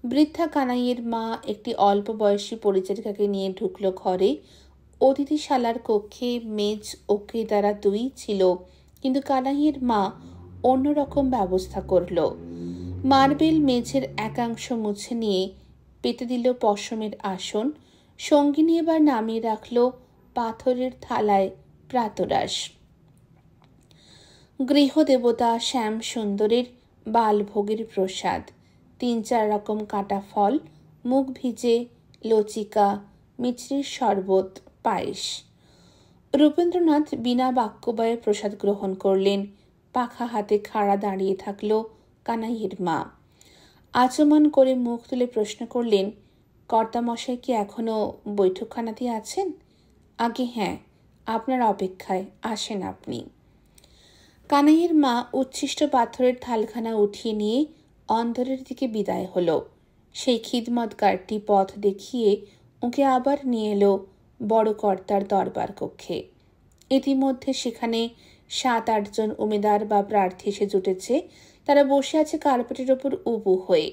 বৃদ্ধা কানাইয়ের মা একটি অল্প বয়সী পরিচারিকাকে নিয়ে ঢুকল ঘরে। অতিথিশালার কক্ষে মেজ ও কেদারা দুই ছিল, কিন্তু কানাইয়ের মা অন্যরকম ব্যবস্থা করল। মার্বেল মেঝের একাংশ মুছে নিয়ে পেতে দিল পশমের আসন। সঙ্গিনী এবার নামিয়ে রাখল পাথরের থালায় প্রাতরাশ। গৃহদেবতা শ্যাম সুন্দরের বালভোগের প্রসাদ, ৩-৪ রকম কাটা ফল, মুখ ভিজে লচিকা, মিছরির শরবত, পায়েস। রূপেন্দ্রনাথ বিনা বাক্যবয়ে প্রসাদ গ্রহণ করলেন। পাখা হাতে খাড়া দাঁড়িয়ে থাকল কানাইয়ের মা। আচমন করে মুখ তুলে প্রশ্ন করলেন, কর্তামশাই কি এখনো বৈঠকখানাতে আছেন? আগে হ্যাঁ, আপনার অপেক্ষায়, আসেন আপনি। কানাইয়ের মা উচ্ছিষ্ট পাথরের থালখানা উঠিয়ে নিয়ে অন্দরের দিকে বিদায় হলো। সেই খিদমতগারটি পথ দেখিয়ে ওকে আবার নিয়ে এলো বড় কর্তার দরবার কক্ষে। ইতিমধ্যে সেখানে ৭-৮ জন উমেদার বা প্রার্থী এসে জুটেছে। তারা বসে আছে কার্পেটের ওপর উবু হয়ে।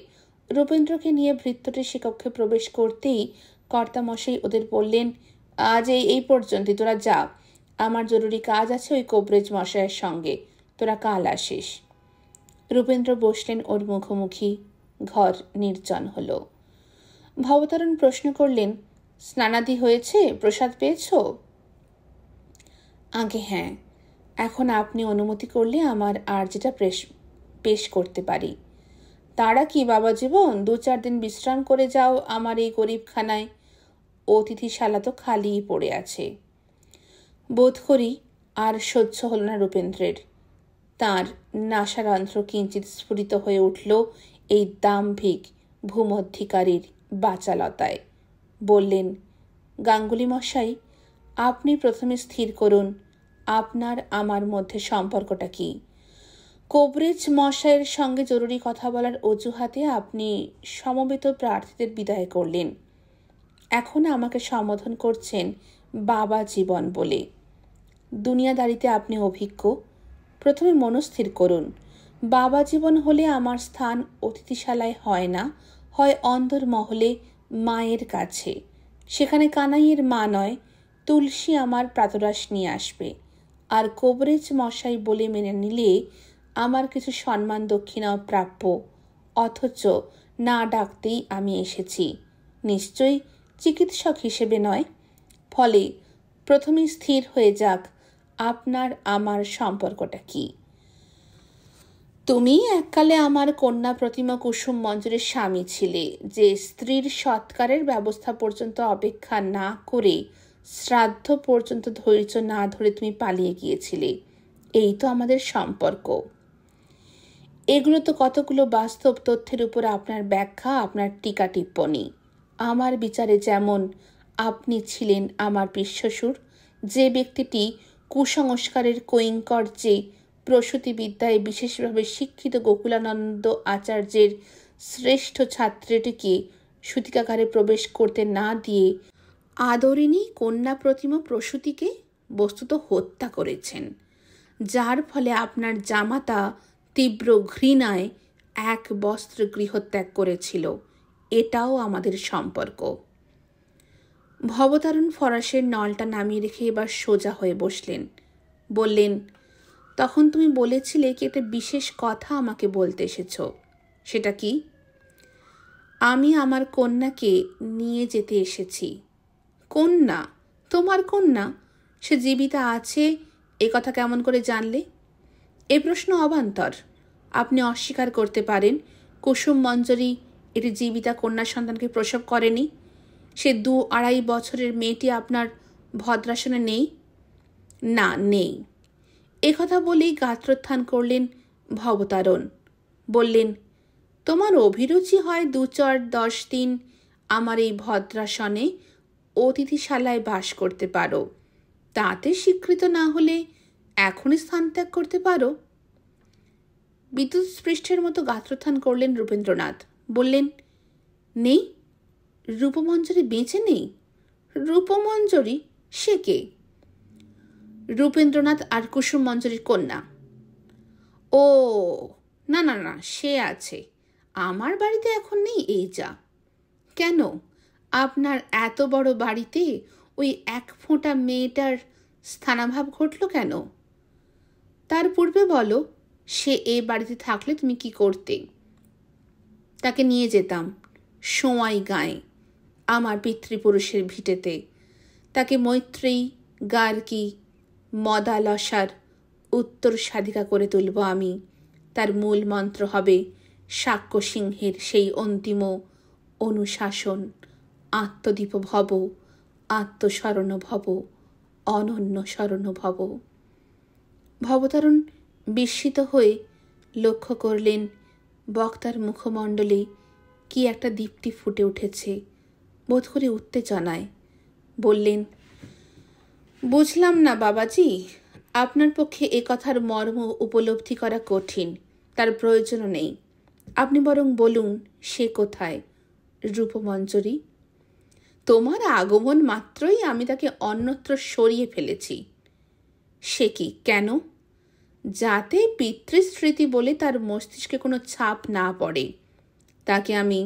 রূপেন্দ্রকে নিয়ে ভৃত্যটি সে কক্ষে প্রবেশ করতেই কর্তামশাই ওদের বললেন, আজ এই পর্যন্তই, তোরা যা, আমার জরুরি কাজ আছে ওই কোবরেজ মশাইয়ের সঙ্গে, তোরা কাল আসিস। রূপেন্দ্র বসলেন ওর মুখোমুখি। ঘর নির্জন হলো। ভবতারণ প্রশ্ন করলেন, স্নানাদি হয়েছে, প্রসাদ পেয়েছ? আগে হ্যাঁ, এখন আপনি অনুমতি করলে আমার আর্জিটা পেশ করতে পারি। তারা কি বাবা জীবন, ২-৪ দিন বিশ্রাম করে যাও আমার এই গরিবখানায়। অতিথিশালা তো খালিই পড়ে আছে। বোধ করি আর সহ্য হল না রূপেন্দ্রের। তাঁর নাসারন্ধ্র কিঞ্চিত স্ফুরিত হয়ে উঠল এই দাম্ভিক ভূমধ্যিকারীর বাচালতায়। বললেন, গাঙ্গুলি মশাই, আপনি প্রথমে স্থির করুন আপনার আমার মধ্যে সম্পর্কটা কি। কোবরেজ মশাইয়ের সঙ্গে জরুরি কথা বলার অজুহাতে আপনি সমবেত প্রার্থীদের বিদায় করলেন। এখন আমাকে সম্বোধন করছেন বাবা জীবন বলে। দুনিয়াদারিতে আপনি অভিজ্ঞ। প্রথমে মনস্থির করুন, বাবা জীবন হলে আমার স্থান অতিথিশালায় হয় না, হয় অন্দরমহলে মায়ের কাছে। সেখানে কানাইয়ের মা নয়, তুলসী আমার প্রাতরাশ নিয়ে আসবে। আর কোবরেজ মশাই বলে মেনে নিলে আমার কিছু সম্মান দক্ষিণাও প্রাপ্য। অথচ না ডাকতেই আমি এসেছি, নিশ্চয়ই চিকিৎসক হিসেবে নয়। ফলে প্রথমে স্থির হয়ে যাক আপনার আমার সম্পর্কটা কি। তুমি এককালে আমার কন্যা প্রতিমা কুসুম মঞ্জুরের স্বামী ছিলে, যে স্ত্রীর সৎকারের ব্যবস্থা পর্যন্ত অপেক্ষা না করে শ্রাদ্ধ পর্যন্ত ধৈর্য না ধরে তুমি পালিয়ে গিয়েছিলে। এই তো আমাদের সম্পর্ক। এগুলো তো কতগুলো বাস্তব তথ্যের উপর আপনার ব্যাখ্যা, আপনার টিকা টিপ্পণী। আমার বিচারে যেমন আপনি ছিলেন আমার পিসশ্বশুর, যে ব্যক্তিটি কুসংস্কারের কৈঙ্কর চেয়ে প্রসূতিবিদ্যায় বিশেষভাবে শিক্ষিত গোকুলানন্দ আচার্যের শ্রেষ্ঠ ছাত্রীটিকে সূতিকাগারে প্রবেশ করতে না দিয়ে আদরিণী কন্যা প্রতিমা প্রসূতিকে বস্তুত হত্যা করেছেন, যার ফলে আপনার জামাতা তীব্র ঘৃণায় এক বস্ত্র গৃহত্যাগ করেছিল। এটাও আমাদের সম্পর্ক। ভবতারণ ফরাসের নলটা নামিয়ে রেখে এবার সোজা হয়ে বসলেন। বললেন, তখন তুমি বলেছিলে কি একটা বিশেষ কথা আমাকে বলতে এসেছ। সেটা কি? আমি আমার কন্যাকে নিয়ে যেতে এসেছি। কন্যা? তোমার কন্যা? সে জীবিতা আছে এ কথা কেমন করে জানলে? এ প্রশ্ন অবান্তর। আপনি অস্বীকার করতে পারেন কুসুম মঞ্জরি এটি জীবিতা কন্যা সন্তানকে প্রসব করেনি? সে 2-2.5 বছরের মেয়েটি আপনার ভদ্রাসনে নেই? না, নেই। একথা বলেই গাত্রোত্থান করলেন ভবতারণ। বললেন, তোমার অভিরুচি হয় 2-4-10 দিন আমার এই ভদ্রাসনে অতিথিশালায় বাস করতে পারো, তাতে স্বীকৃত না হলে এখনই স্থান ত্যাগ করতে পারো। বিদ্যুৎ স্পৃষ্টের মতো গাত্রোত্থান করলেন রূপেন্দ্রনাথ। বললেন, নেই? রূপমঞ্জরি বেঁচে নেই? রূপমঞ্জরি? সে কে? রূপেন্দ্রনাথ আর কুসুম মঞ্জরির কন্যা। ও না না না, সে আছে, আমার বাড়িতে এখন নেই, এই যা। কেন? আপনার এত বড় বাড়িতে ওই এক ফোঁটা মেয়েটার স্থানাভাব ঘটল কেন? তার পূর্বে বলো, সে এ বাড়িতে থাকলে তুমি কি করতে? তাকে নিয়ে যেতাম সোয়াই গাঁয়ে, আমার পিতৃপুরুষের ভিটেতে। তাকে মৈত্রেয়ী, গার্গী, মদালসার উত্তর সাধিকা করে তুলব আমি। তার মূল মন্ত্র হবে শাক্য সিংহের সেই অন্তিম অনুশাসন, আত্মদীপ ভব, আত্মশরণ ভব, অনন্য শরণ ভব। ভবতারণ বিস্মিত হয়ে লক্ষ্য করলেন বক্তার মুখমণ্ডলে কি একটা দীপ্তি ফুটে উঠেছে, বোধ করে উত্তেজনায়। বললেন, বুঝলাম না বাবাজি, আপনার পক্ষে এ কথার মর্ম উপলব্ধি করা কঠিন, তার প্রয়োজনও নেই। আপনি বরং বলুন, সে কোথায়? রূপমঞ্জরি? তোমার আগমন মাত্রই আমি তাকে অন্যত্র সরিয়ে ফেলেছি। সে কি, কেন? যাতে পিতৃস্মৃতি বলে তার মস্তিষ্কে কোনো ছাপ না পড়ে। তাকে আমি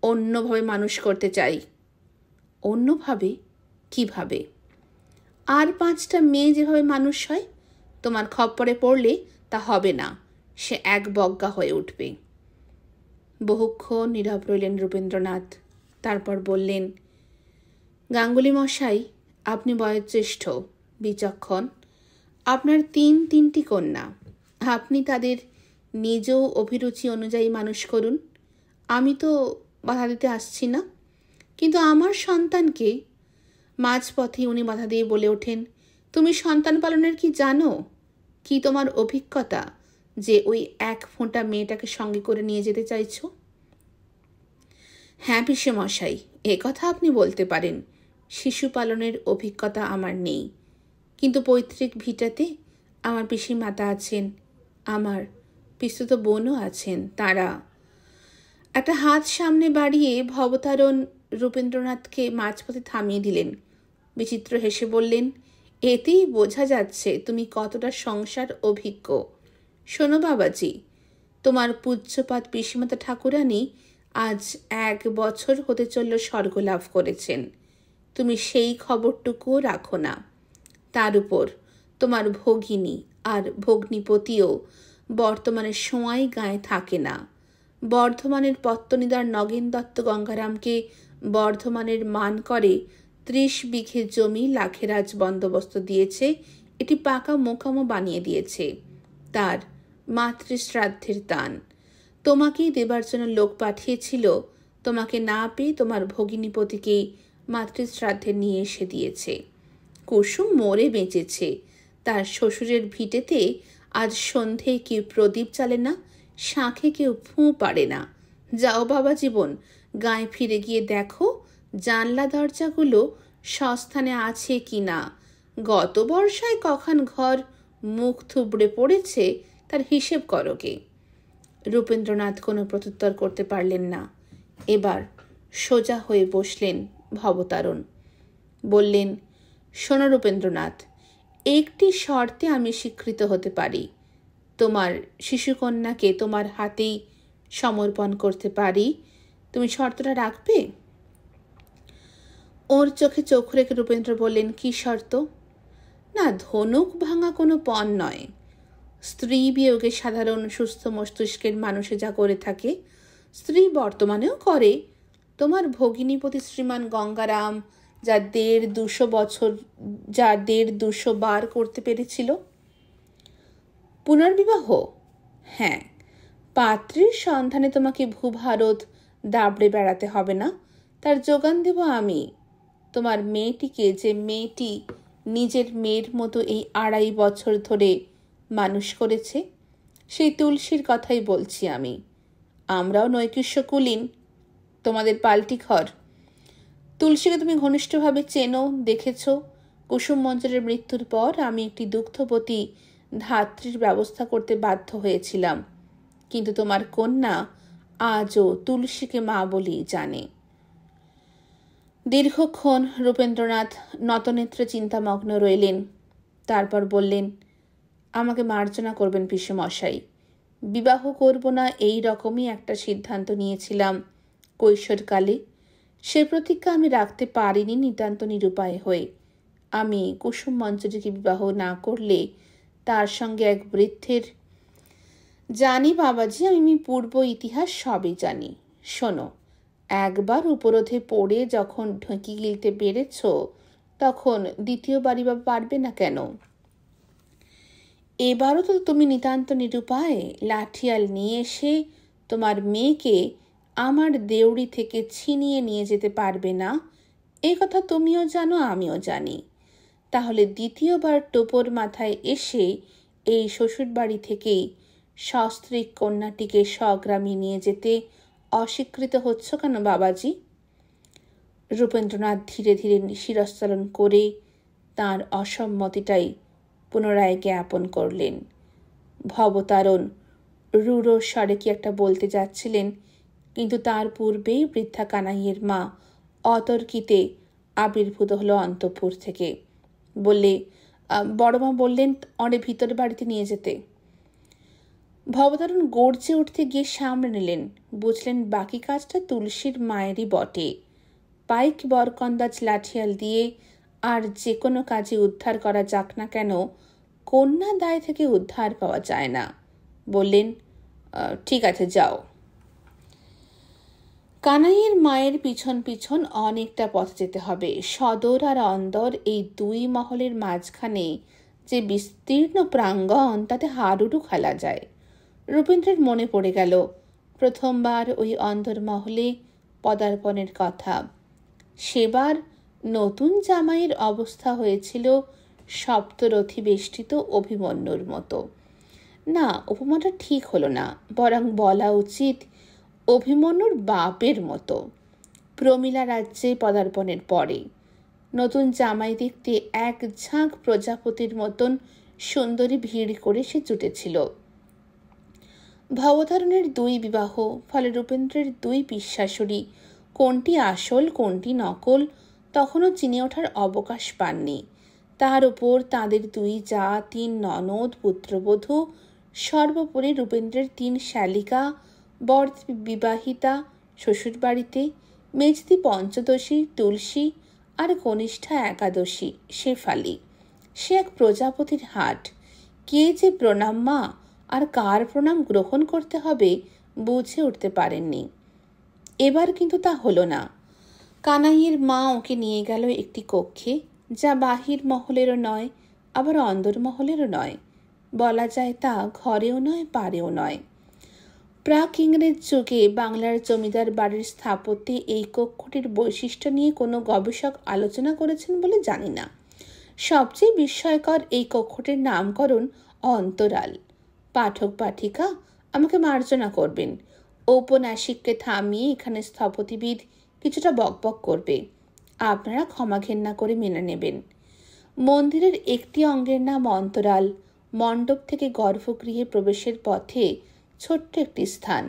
অন্যভাবে মানুষ করতে চাই। অন্যভাবে? কিভাবে? আর 5টা মেয়ে যেভাবে মানুষ হয়, তোমার খপ্পরে পড়লে তা হবে না, সে এক বজ্ঞা হয়ে উঠবে। বহুক্ষণ নীরব রইলেন রূপেন্দ্রনাথ। তারপর বললেন, গাঙ্গুলি মশাই, আপনি বয়োজ্যেষ্ঠ, বিচক্ষণ। আপনার 3টি কন্যা, আপনি তাদের নিজ অভিরুচি অনুযায়ী মানুষ করুন। আমি তো বাধা দিতে আসছি না, কিন্তু আমার সন্তানকে। মাঝপথে উনি বাধা দিয়ে বলে ওঠেন, তুমি সন্তান পালনের কি জানো? কি তোমার অভিজ্ঞতা যে ওই এক ফোঁটা মেয়েটাকে সঙ্গে করে নিয়ে যেতে চাইছো? হ্যাঁ পিসেমশাই, এ কথা আপনি বলতে পারেন। শিশু পালনের অভিজ্ঞতা আমার নেই, কিন্তু পৈতৃক ভিটাতে আমার পিসিমাতা আছেন, আমার পিসতুত বোনও আছেন। তারা একটা হাত সামনে বাড়িয়ে ভবতারণ রূপেন্দ্রনাথকে মাঝপথে থামিয়ে দিলেন। বিচিত্র হেসে বললেন, এতেই বোঝা যাচ্ছে তুমি কতটা সংসার অভিজ্ঞ। শোনো বাবাজি, তোমার পূজ্যপাত পিসিমাতা ঠাকুরানী আজ 1 বছর হতে চলল স্বর্গ লাভ করেছেন। তুমি সেই খবরটুকুও রাখো না। তার উপর তোমার ভগিনী আর ভগ্নিপতিও বর্তমানে সোয়াই গাঁয়ে থাকে না। বর্ধমানের পত্তনিদার নগেন দত্ত গঙ্গারামকে বর্ধমানের মান করে 30 বিঘে জমি লাখেরাজ বন্দোবস্ত দিয়েছে। এটি পাকা মোকামও বানিয়ে দিয়েছে। তার মাতৃশ্রাদ্ধের দান তোমাকেই দেবার জন্য লোক পাঠিয়েছিল। তোমাকে না পেয়ে তোমার ভগিনীপতিকে মাতৃশ্রাদ্ধে নিয়ে এসে দিয়েছে। কুসুম মরে বেঁচেছে। তার শ্বশুরের ভিটেতে আজ সন্ধে কেউ প্রদীপ জ্বালে না, শাঁখে কেউ ফুঁ পাড়ে না। যাও বাবা জীবন, গায়ে ফিরে গিয়ে দেখো জানলা দরজাগুলো সস্থানে আছে কি না, গত বর্ষায় কখান ঘর মুখ থুবড়ে পড়েছে তার হিসেব করো গে। রূপেন্দ্রনাথ কোনো প্রত্যুত্তর করতে পারলেন না। এবার সোজা হয়ে বসলেন ভবতারণ। বললেন, শোনো রূপেন্দ্রনাথ, একটি শর্তে আমি স্বীকৃত হতে পারি। তোমার শিশুকন্যাকে তোমার হাতেই সমর্পণ করতে পারি। তুমি শর্তটা রাখবে? ওর চোখে চোখ রেখে রূপেন্দ্র বললেন, কি শর্ত? না, ধনুক ভাঙা কোনো পণ নয়। স্ত্রী বিয়োগে সাধারণ সুস্থ মস্তিষ্কের মানুষে যা করে থাকে, স্ত্রী বর্তমানেও করে। তোমার ভগিনীপতি শ্রীমান গঙ্গারাম যা 150 বার করতে পেরেছিল। পুনর্বিবাহ? হ্যাঁ। পাত্রীর সন্ধানে তোমাকে ভূভারত দাবড়ে বেড়াতে হবে না, তার যোগান দেব আমি। তোমার মেয়েটিকে, যে মেয়েটি নিজের মেয়ের মতো এই 2.5 বছর ধরে মানুষ করেছে, সেই তুলসীর কথাই বলছি আমি। আমরাও নৈকৃষ্য কুলীন, তোমাদের পাল্টি ঘর। তুলসীকে তুমি ঘনিষ্ঠভাবে চেনো, দেখেছ। কুসুম মঞ্জরের মৃত্যুর পর আমি একটি দুগ্ধবতী ধাত্রীর ব্যবস্থা করতে বাধ্য হয়েছিলাম, কিন্তু তোমার কন্যা আজও তুলসীকে মা বলেই জানে। দীর্ঘক্ষণ রূপেন্দ্রনাথ নতনেত্রে চিন্তামগ্ন রইলেন। তারপর বললেন, আমাকে মার্জনা করবেন পিসেমশাই। বিবাহ করব না এই রকমই একটা সিদ্ধান্ত নিয়েছিলাম কৈশোরকালে। সে প্রতিজ্ঞা আমি রাখতে পারিনি নিতান্ত নিরুপায় হয়ে। আমি কুসুম মঞ্জরীকে বিবাহ না করলে তার সঙ্গে এক বৃদ্ধের... জানি বাবাজি, আমি পূর্ব ইতিহাস সবই জানি। শোনো, একবার উপরোধে পড়ে যখন ঢুঁকি গিলতে পেরেছ, তখন দ্বিতীয়বারই বা পারবে না কেন? এবারও তো তুমি নিতান্ত নিরুপায় লাঠিয়াল নিয়ে এসে তোমার মেয়েকে আমার দেউড়ি থেকে ছিনিয়ে নিয়ে যেতে পারবে না, এই কথা তুমিও জানো, আমিও জানি। তাহলে দ্বিতীয়বার টোপর মাথায় এসে এই শ্বশুরবাড়ি থেকেই সস্ত্রীক কন্যাটিকে স্বগ্রামে নিয়ে যেতে অস্বীকৃত হচ্ছ কেন বাবাজি? রূপেন্দ্রনাথ ধীরে ধীরে শিরস্খলন করে তাঁর অসম্মতিটাই পুনরায় জ্ঞাপন করলেন। ভবতারণ রূঢ় স্বরে কি একটা বলতে যাচ্ছিলেন, কিন্তু তার পূর্বেই বৃদ্ধা কানাইয়ের মা অতর্কিতে আবির্ভূত হলো অন্তঃপুর থেকে। বললে, বড়মা বললেন অনেক ভিতরে বাড়িতে নিয়ে যেতে। ভবতারণ গর্জে উঠতে গিয়ে সামনে নিলেন। বুঝলেন বাকি কাজটা তুলসীর মায়েরই বটে। পাইক বরকন্দাজ লাঠিয়াল দিয়ে আর যে কোনো কাজে উদ্ধার করা যাক না কেন, কন্যা দায় থেকে উদ্ধার পাওয়া যায় না। বললেন, ঠিক আছে, যাও। কানাইয়ের মায়ের পিছন পিছন অনেকটা পথ যেতে হবে। সদর আর অন্দর এই দুই মহলের মাঝখানে যে বিস্তীর্ণ প্রাঙ্গণ, তাতে হাডুডু খেলা যায়। রূপেন্দ্রের মনে পড়ে গেল প্রথমবার ওই অন্দর মহলে পদার্পণের কথা। সেবার নতুন জামাইয়ের অবস্থা হয়েছিল সপ্তরথী বেষ্টিত অভিমন্যুর মতো। না, উপমাটা ঠিক হলো না, বরং বলা উচিত অভিমন্যুর বাপের মতো। প্রমীলা রাজ্যে পদার্পণের পরে নতুন জামাই দেখতে এক ঝাঁক প্রজাপতির মতন সুন্দরী ভিড় করে সে জুটেছিল। ভবতারণের 2 বিবাহ, ফলে রূপেন্দ্রের 2 পিশাশুড়ি, কোনটি আসল কোনটি নকল তখনও চিনে ওঠার অবকাশ পাননি। তার উপর তাদের 2 জা, 3 ননদ, পুত্রবধূ, সর্বোপরি রূপেন্দ্রের 3 শালিকা, বর বিবাহিতা শ্বশুরবাড়িতে, মেজদি পঞ্চদশী তুলসী আর কনিষ্ঠা একাদশী শেফালি। সে এক প্রজাপতির হাট। কে যে প্রণাম মা আর কার প্রণাম গ্রহণ করতে হবে বুঝে উঠতে পারেননি। এবার কিন্তু তা হলো না। কানাইয়ের মা ওকে নিয়ে গেল একটি কক্ষে, যা বাহির মহলেরও নয়, আবার অন্দর মহলেরও নয়। বলা যায় তা ঘরেও নয়, পারেও নয়। প্রাক ইংরেজ যুগে বাংলার জমিদার বাড়ির স্থাপত্যে এই কক্ষটির বৈশিষ্ট্য নিয়ে কোনো গবেষক আলোচনা করেছেন বলে জানি না। সবচেয়ে বিস্ময়কর এই কক্ষটির নামকরণ অন্তরাল। পাঠক পাঠিকা আমাকে মার্জনা করবেন, ঔপন্যাসিককে থামিয়ে এখানে স্থপতিবিদ কিছুটা বকবক করবে। আপনারা ক্ষমা ঘেন্না করে মেনে নেবেন। মন্দিরের একটি অঙ্গের নাম অন্তরাল। মণ্ডপ থেকে গর্ভগৃহে প্রবেশের পথে ছোট্ট একটি স্থান।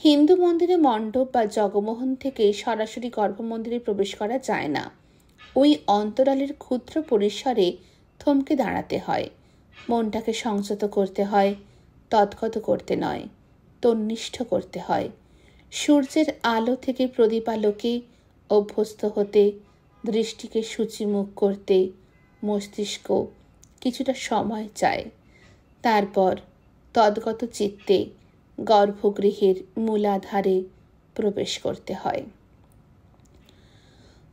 হিন্দু মন্দিরে মণ্ডপ বা জগমোহন থেকে সরাসরি গর্ভমন্দিরে প্রবেশ করা যায় না। ওই অন্তরালের ক্ষুদ্র পরিসরে থমকে দাঁড়াতে হয়, মনটাকে সংযত করতে হয়, তৎগত করতে নয়, তন্নিষ্ঠ করতে হয়। সূর্যের আলো থেকে প্রদীপালোকে অভ্যস্ত হতে, দৃষ্টিকে সূচিমুখ করতে মস্তিষ্ক কিছুটা সময় চায়। তারপর তদ্গত চিত্তে গর্ভগৃহের মূলাধারে প্রবেশ করতে হয়।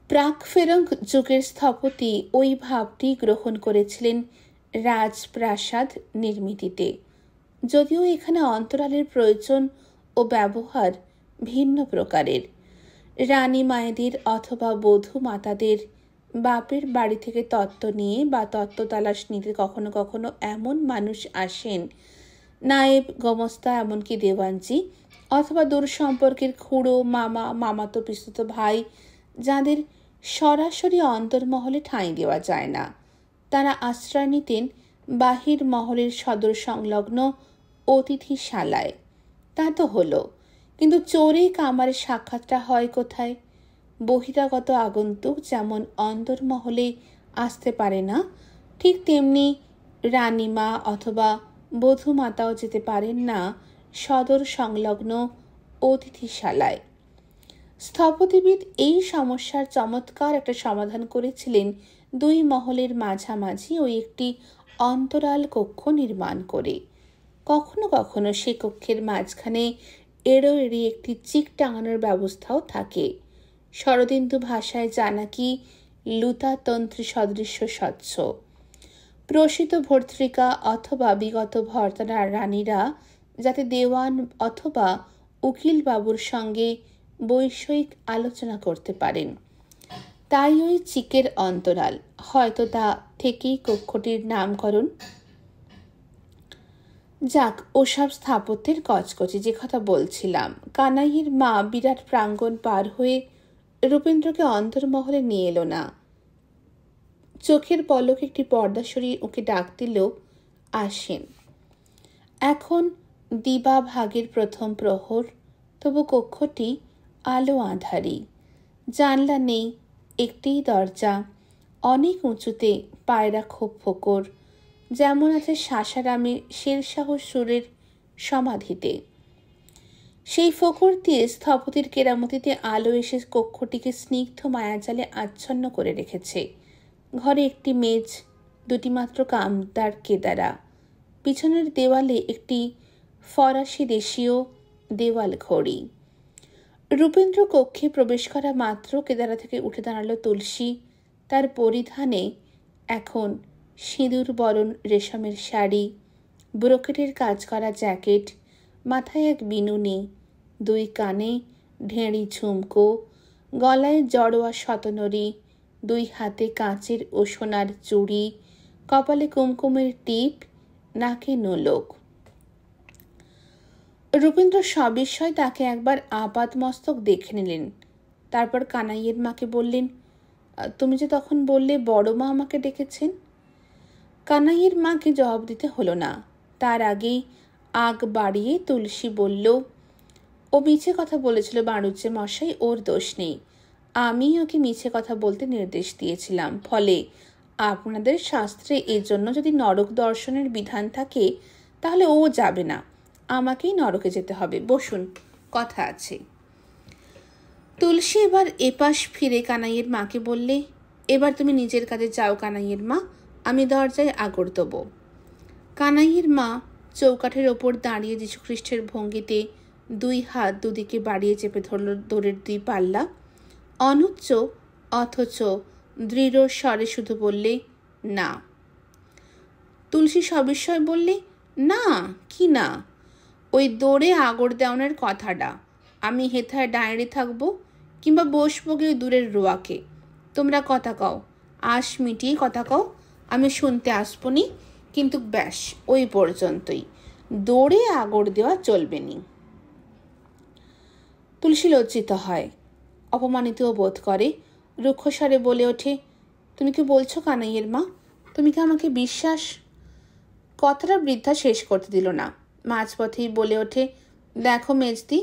প্রাক ফেরঙ্গ যুগের স্থপতি ওই ভাবটি গ্রহণ করেছিলেন রাজপ্রাসাদ নির্মিতিতে, যদিও এখানে অন্তরালের প্রয়োজন ও ব্যবহার ভিন্ন প্রকারের। রানী মায়েদের অথবা বধূ মাতাদের বাপের বাড়ি থেকে তত্ত্ব নিয়ে বা তত্ত্ব তালাশ নিতে কখনো কখনো এমন মানুষ আসেন, নায়েব, গোমস্তা, এমনকি দেওয়ানজি অথবা দূর সম্পর্কের খুড়ো, মামা, মামাতো পিসতুতো ভাই, যাদের সরাসরি অন্তর্মহলে ঠাঁই দেওয়া যায় না। তারা আশ্রয় নিতেন বাহির মহলের সদর সংলগ্ন অতিথিশালায়। তা তো হলো, কিন্তু চোরে কামারে সাক্ষাৎটা হয় কোথায়? বহিরাগত আগন্তুক যেমন অন্তর্মহলে আসতে পারে না, ঠিক তেমনি রানীমা অথবা বধূমাতাও যেতে পারেন না সদর সংলগ্ন অতিথিশালায়। স্থপতিবিদ এই সমস্যার চমৎকার একটা সমাধান করেছিলেন দুই মহলের মাঝামাঝি ওই একটি অন্তরাল কক্ষ নির্মাণ করে। কখনো কখনো সে কক্ষের মাঝখানে এড়ো এড়িয়ে একটি চিক টাঙানোর ব্যবস্থাও থাকে। শরদিন্দু ভাষায় যা নাকি লুতাতন্ত্রী সদৃশ্য স্বচ্ছ। প্রসিত ভর্তৃকা অথবা বিগত ভর্তারা রানীরা যাতে দেওয়ান অথবা উকিল বাবুর সঙ্গে বৈষয়িক আলোচনা করতে পারেন, তাই ওই চিকের অন্তরাল। হয়তো তা থেকেই কক্ষটির নামকরণ। যাক, ওসব স্থাপত্যের কচকচি। যে কথা বলছিলাম, কানাইয়ের মা বিরাট প্রাঙ্গণ পার হয়ে রূপেন্দ্রকে অন্তর্মহলে নিয়ে এলো না। চোখের পলক একটি পর্দা সরিয়ে ওকে ডাক দিল, আসেন। এখন দিবা ভাগের প্রথম প্রহর, তবু কক্ষটি আলো আঁধারি। জানলা নেই, একটিই দরজা, অনেক উঁচুতে, পায়রা খুব ফোকর, যেমন আছে সাসারামের শেরশাহ সুরের সমাধিতে। সেই ফোকর দিয়ে স্থপতির কেরামতিতে আলো এসে কক্ষটিকে স্নিগ্ধ মায়াজালে আচ্ছন্ন করে রেখেছে। ঘরে একটি মেজ, দুটি মাত্র কামদার কেদারা, পিছনের দেওয়ালে একটি ফরাসি দেশীয় দেওয়াল ঘড়ি। রূপেন্দ্র কক্ষে প্রবেশ করা মাত্র কেদারা থেকে উঠে দাঁড়ালো তুলসী। তার পরিধানে এখন সিঁদুর বরণ রেশমের শাড়ি, ব্রোকেটের কাজ করা জ্যাকেট, মাথায় এক বিনুনি, দুই কানে ঢেঁড়ি ঝুমকো, গলায় জড়োয়া শতনরী, দুই হাতে কাঁচের ও সোনার চুড়ি, কপালে কুমকুমের টিপ, নাকে নোলক। রূপেন্দ্র সবিস্ময় তাকে একবার আপাতমস্তক দেখে নিলেন। তারপর কানাইয়ের মাকে বললেন, তুমি যে তখন বললে বড় মা আমাকে ডেকেছেন। কানাইয়ের মাকে জবাব দিতে হলো না। তার আগেই আগ বাড়িয়ে তুলসী বলল, ও মিছে কথা বলেছিল বাড়ুজ্জে মশাই, ওর দোষ নেই। আমি ওকে মিছে কথা বলতে নির্দেশ দিয়েছিলাম। ফলে আপনাদের শাস্ত্রে এর জন্য যদি নরক দর্শনের বিধান থাকে, তাহলে ও যাবে না, আমাকেই নরকে যেতে হবে। বসুন, কথা আছে। তুলসী এবার এপাশ ফিরে কানাইয়ের মাকে বললে, এবার তুমি নিজের কাজে যাও কানাইয়ের মা, আমি দরজায় আগর দেব। কানাইয়ের মা চৌকাঠের ওপর দাঁড়িয়ে যীশুখ্রিস্টের ভঙ্গিতে দুই হাত দুদিকে বাড়িয়ে চেপে ধরল দোরের দুই পাল্লা। অনুচ্চ অথচ দৃঢ় স্বরে শুধু বললে, না। তুলসী সবিস্ময় বললে, না কি না? ওই দৌড়ে আগর দেওয়ানোর কথাটা। আমি হেথায় ডায়েরি থাকবো কিংবা বসবো গিয়ে দূরের রোয়াকে। তোমরা কথা কও, আশ মিটিয়ে কথা কও, আমি শুনতে আসবনি, কিন্তু ব্যাস ওই পর্যন্তই, দৌড়ে আগর দেওয়া চলবে নি। তুলসী লজ্জিত হয়, অপমানিতও বোধ করে। রুক্ষস্বরে বলে ওঠে, তুমি কি বলছো কানাইয়ের মা? তুমি কি আমাকে বিশ্বাস? কথাটা বৃদ্ধা শেষ করতে দিল না। মাঝপথেই বলে ওঠে, দেখো মেজদি,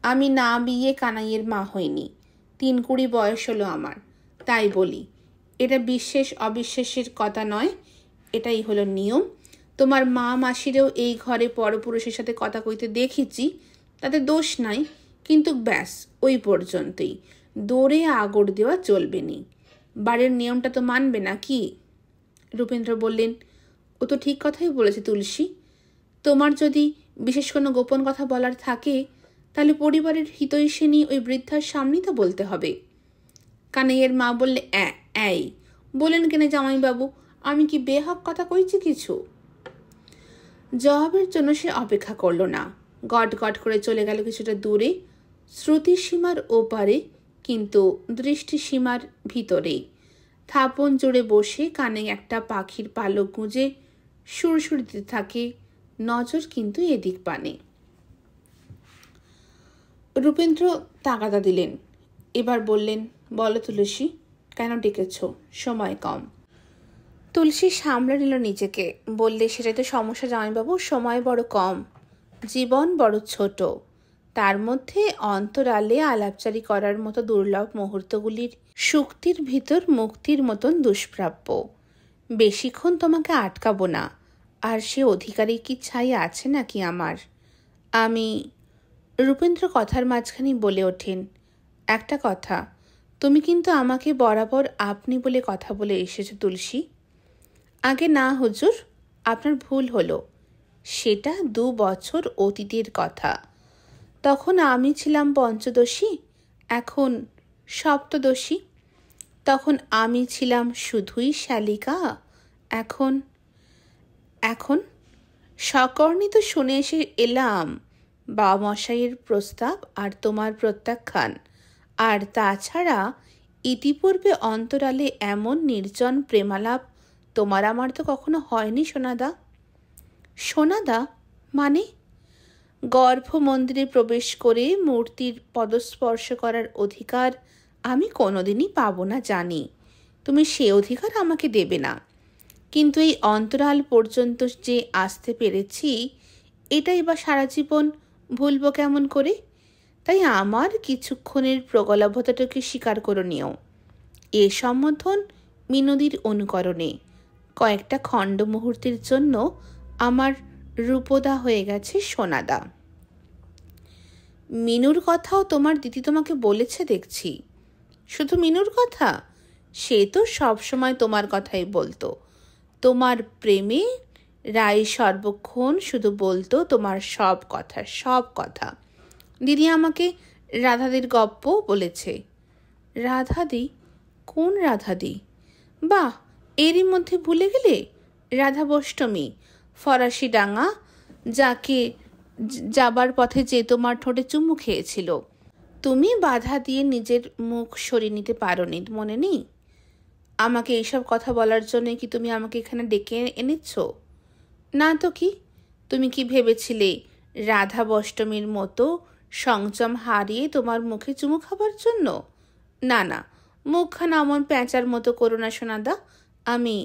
আমি না বিয়ে কানাইয়ের মা হইনি। 3-20 বয়স হলো আমার, তাই বলি। এটা বিশ্বাস অবিশ্বাসের কথা নয়, এটাই হলো নিয়ম। তোমার মা মাসিরেও এই ঘরে পরপুরুষের সাথে কথা কইতে দেখেছি, তাতে দোষ নাই, কিন্তু ব্যাস ওই পর্যন্তই। দৌড়ে আগড় দেওয়া চলবে নি। বাড়ির নিয়মটা তো মানবে না কি? রূপেন্দ্র বললেন, ও তো ঠিক কথাই বলেছে তুলসী। তোমার যদি বিশেষ কোনো গোপন কথা বলার থাকে, তাহলে পরিবারের হিতৈষিণী ওই বৃদ্ধার সামনেই তা বলতে হবে। কানাইয়ের মা বললে, এই বলেন কেন জামাইবাবু, আমি কি বেহক কথা কইছি কিছু? জবাবের জন্য সে অপেক্ষা করল না, গট গট করে চলে গেল কিছুটা দূরে, শ্রুতিসীমার ওপারে কিন্তু দৃষ্টিসীমার ভিতরেই। থাপন জুড়ে বসে কানে একটা পাখির পালক গুঁজে সুরসুর দিতে থাকে, নজর কিন্তু এদিক পানে। রূপেন্দ্র তাগাদা দিলেন। এবার বললেন, বলো তুলসী, কেন ডেকেছ? সময় কম। তুলসী সামলে নিল নিজেকে, বললে, সেটাই তো সমস্যা জামাইবাবু, সময় বড় কম, জীবন বড় ছোট। তার মধ্যে অন্তরালে আলাপচারি করার মতো দুর্লভ মুহূর্তগুলির শুক্তির ভিতর মুক্তির মতন দুষ্প্রাপ্য। বেশিক্ষণ তোমাকে আটকাবো না, আর সে অধিকারী কি ছাই আছে নাকি আমার? আমি। রূপেন্দ্র কথার মাঝখানেই বলে ওঠেন, একটা কথা, তুমি কিন্তু আমাকে বরাবর আপনি বলে কথা বলে এসেছো তুলসী। আগে না হুজুর, আপনার ভুল হলো। সেটা 2 বছর অতীতের কথা। তখন আমি ছিলাম পঞ্চদশী, এখন সপ্তদশী। তখন আমি ছিলাম শুধুই শালিকা, এখন এখন সকর্ণী তো শুনে এসে এলাম বাবা মশাইয়ের প্রস্তাব আর তোমার প্রত্যাখ্যান। আর তাছাড়া ইতিপূর্বে অন্তরালে এমন নির্জন প্রেমালাপ তোমার আমার তো কখনো হয়নি সোনাদা। সোনাদা মানে? গর্ভ মন্দিরে প্রবেশ করে মূর্তির পদস্পর্শ করার অধিকার আমি কোনোদিনই পাবো না জানি, তুমি সে অধিকার আমাকে দেবে না, কিন্তু এই অন্তরাল পর্যন্ত যে আসতে পেরেছি, এটাই বা সারা জীবন ভুলবো কেমন করে? তাই আমার কিছুক্ষণের প্রগলভতাটাকে স্বীকার করে নিও। এ সম্বোধন মিনতির অনুকরণে কয়েকটা খণ্ড মুহূর্তের জন্য আমার রূপদা হয়ে গেছে সোনাদা। মিনুর কথাও তোমার দিদি তোমাকে বলেছে দেখছি। শুধু মিনুর কথা? সে তো সবসময় তোমার কথাই বলতো। তোমার প্রেমে রায় সর্বক্ষণ শুধু বলতো তোমার সব কথা, সব কথা। দিদি আমাকে রাধাদির গপ্প বলেছে। রাধাদি? কোন রাধাদি? বাহ, এরই মধ্যে ভুলে গেলে? রাধাবষ্টমী, ফরাসি ডাঙা, যাকে যাবার পথে যে তোমার ঠোঁটে চুমু খেয়েছিল। তুমি বাধা দিয়ে নিজের মুখ সরিয়ে নিতে পারোনি, মনে নেই? আমাকে এইসব কথা বলার জন্য কি তুমি আমাকে এখানে ডেকে এনেছ? না তো কি? তুমি কি ভেবেছিলে রাধাবষ্টমীর মতো সংযম হারিয়ে তোমার মুখে চুমু খাবার জন্য? না না, মুখখানা অমন প্যাঁচার মতো করো না সোনাদা। আমি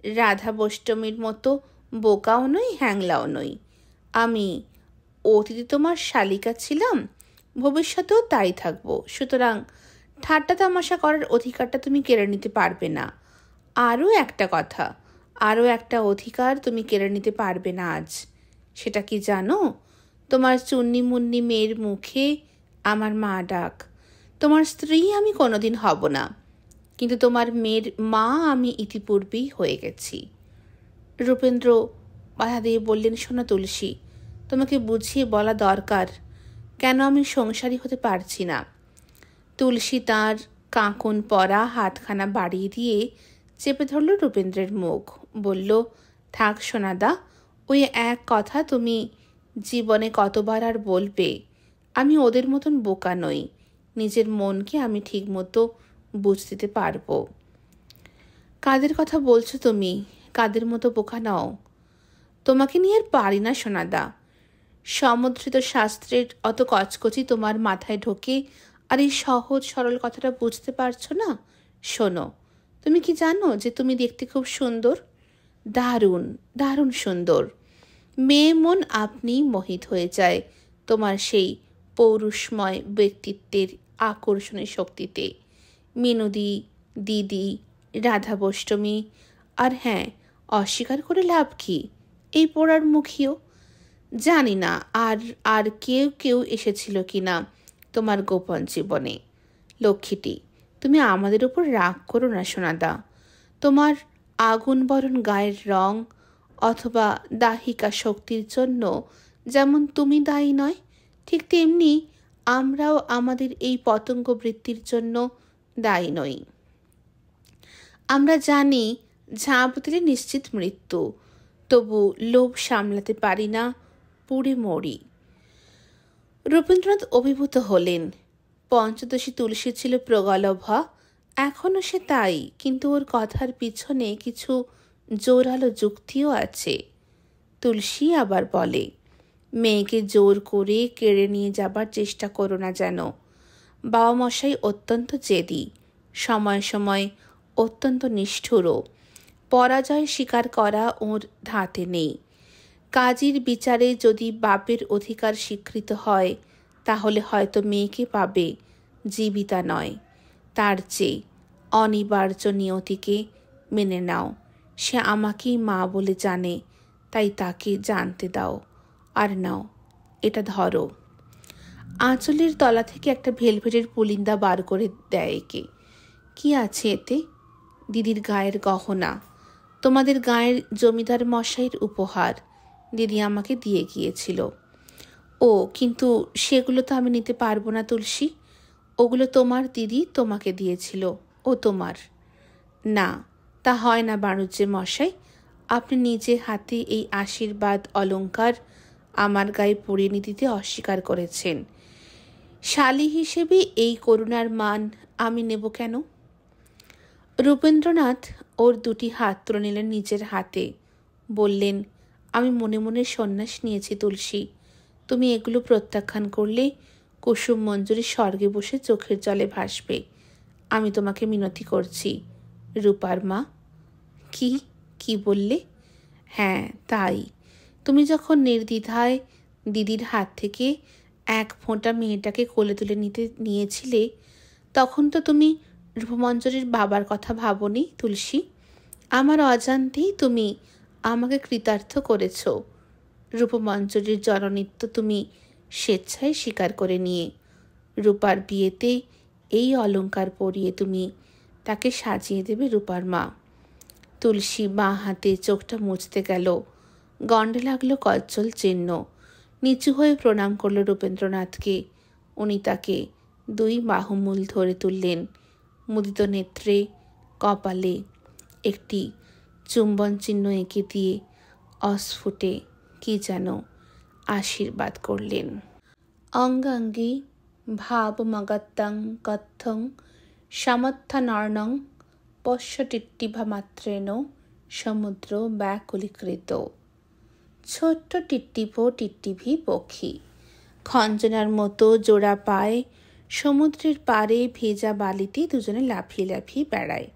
রাধাবষ্টমীর মতো বোকাও নই, হ্যাংলাও নই। আমি অতীতে তোমার শালিকা ছিলাম, ভবিষ্যতেও তাই থাকবো। সুতরাং ঠাট্টা তামাশা করার অধিকারটা তুমি কেড়ে নিতে পারবে না। আরও একটা কথা, আরও একটা অধিকার তুমি কেড়ে নিতে পারবে না আজ। সেটা কি জানো? তোমার চুন্নি মুন্নি মেয়ের মুখে আমার মা ডাক। তোমার স্ত্রী আমি কোনোদিন হব না, কিন্তু তোমার মেয়ের মা আমি ইতিপূর্বেই হয়ে গেছি। রূপেন্দ্র বাধা দিয়ে বললেন, শোনো তুলসী, তোমাকে বুঝিয়ে বলা দরকার কেন আমি সংসারী হতে পারছি না। তুলসী তাঁর কাঁকন পরা হাতখানা বাড়িয়ে দিয়ে চেপে ধরল রূপেন্দ্রের মুখ, বলল, থাক সোনাদা, ওই এক কথা তুমি জীবনে কতবার আর বলবে? আমি ওদের মতন বোকা নই, নিজের মনকে আমি ঠিক মতো বুঝতে পারবো। কাদের কথা বলছো তুমি? কাদের মতো বোকা নাও? তোমাকে নিয়ে আর পারি না সোনাদা। সমুদ্রিত শাস্ত্রের অত কচকচি তোমার মাথায় ঢোকে আর এই সহজ সরল কথাটা বুঝতে পারছো না? শোনো, তুমি কি জানো যে তুমি দেখতে খুব সুন্দর? দারুণ, দারুণ সুন্দর। মেয়ে মন আপনি মোহিত হয়ে যায় তোমার সেই পৌরুষময় ব্যক্তিত্বের আকর্ষণের শক্তিতে। মিনুদি, দিদি, রাধাবষ্টমী, আর হ্যাঁ, অস্বীকার করে লাভ কি, এই পোড়ার মুখিও। জানি না আর আর কেউ কেউ এসেছিল কি না তোমার গোপন জীবনে। লক্ষ্মীটি, তুমি আমাদের উপর রাগ করো না সোনাদা। তোমার আগুন বরণ গায়ের রং অথবা দাহিকা শক্তির জন্য যেমন তুমি দায়ী নয়, ঠিক তেমনি আমরাও আমাদের এই পতঙ্গ বৃত্তির জন্য দায়ী নই। আমরা জানি ঝাঁপ দিলে নিশ্চিত মৃত্যু, তবু লোভ সামলাতে পারি না, পুড়ে মরি। রবীন্দ্রনাথ অভিভূত হলেন। পঞ্চদশী তুলসী ছিল প্রগলভা, এখনও সে তাই, কিন্তু ওর কথার পিছনে কিছু জোরালো যুক্তিও আছে। তুলসী আবার বলে, মেয়েকে জোর করে কেড়ে নিয়ে যাবার চেষ্টা করো না যেন। বাবা মশাই অত্যন্ত জেদি, সময় সময় অত্যন্ত নিষ্ঠুরও। পরাজয় স্বীকার করা ওর ধাতে নেই। কাজীর বিচারে যদি বাপের অধিকার স্বীকৃত হয়, তাহলে হয়তো মেয়েকে পাবে, জীবিতা নয়। তার চেয়ে অনিবার্য নিয়তিকে মেনে নাও। সে আমাকেই মা বলে জানে, তাই তাকে জানতে দাও। আর নাও, এটা ধরো। আঁচলের তলা থেকে একটা ভেলভেটের পুলিন্দা বার করে দেয় একে। কি আছে এতে? দিদির গায়ের গহনা, তোমাদের গায়ের জমিদার মশাইয়ের উপহার। দিদি আমাকে দিয়ে গিয়েছিল। ও, কিন্তু সেগুলো তো আমি নিতে পারবো না তুলসী। ওগুলো তোমার দিদি তোমাকে দিয়েছিল, ও তোমার। না, তা হয় না বাণুজ্যে মশাই। আপনি নিজে হাতে এই আশীর্বাদ অলংকার আমার গায়ে পরিয়ে দিতে অস্বীকার করেছেন। শালী হিসেবে এই করুণার মান আমি নেব কেন? রূপেন্দ্রনাথ ওর দুটি হাত তুলে নিলেন নিজের হাতে, বললেন, আমি মনে মনে সন্ন্যাস নিয়েছি তুলসী। তুমি এগুলো প্রত্যাখ্যান করলে কুসুম মঞ্জুরি স্বর্গে বসে চোখের জলে ভাসবে। আমি তোমাকে মিনতি করছি, রূপার মা। কি কি বললে? হ্যাঁ, তাই। তুমি যখন নির্দ্বিধায় দিদির হাত থেকে এক ফোঁটা মেয়েটাকে কোলে তুলে নিয়েছিলে, তখন তো তুমি রূপমঞ্জরির বাবার কথা ভাবনি তুলসী। আমার অজান্তেই তুমি আমাকে কৃতার্থ করেছ। রূপমঞ্জরির জননিত্য তুমি স্বেচ্ছায় স্বীকার করে নিয়ে রূপার বিয়েতে এই অলংকার পরিয়ে তুমি তাকে সাজিয়ে দেবে রূপার মা। তুলসী বাঁ হাতে চোখটা মুছতে গেল, গন্ডে লাগলো কজ্জল চিহ্ন। নিচু হয়ে প্রণাম করল রূপেন্দ্রনাথকে। উনি তাকে দুই বাহুমূল ধরে তুললেন। মুদিত নেত্রে কপালে একটি চুম্বন চিহ্ন এঁকে দিয়ে অস্ফুটে কি যেন আশীর্বাদ করলেন। অঙ্গাঙ্গি ভাবমগত্যং কথ্যং সমত্থানর্ণং পশ্যটিট্টিভা মাত্রেণ সমুদ্র ব্যাকুলীকৃত। ছোট্ট টিট্টিভি পক্ষী খঞ্জনার মতো জোড়া পায়ে সমুদ্রের পাড়ে ভেজা বালিতে দুজনে লাফিয়ে লাফিয়ে বেড়ায়।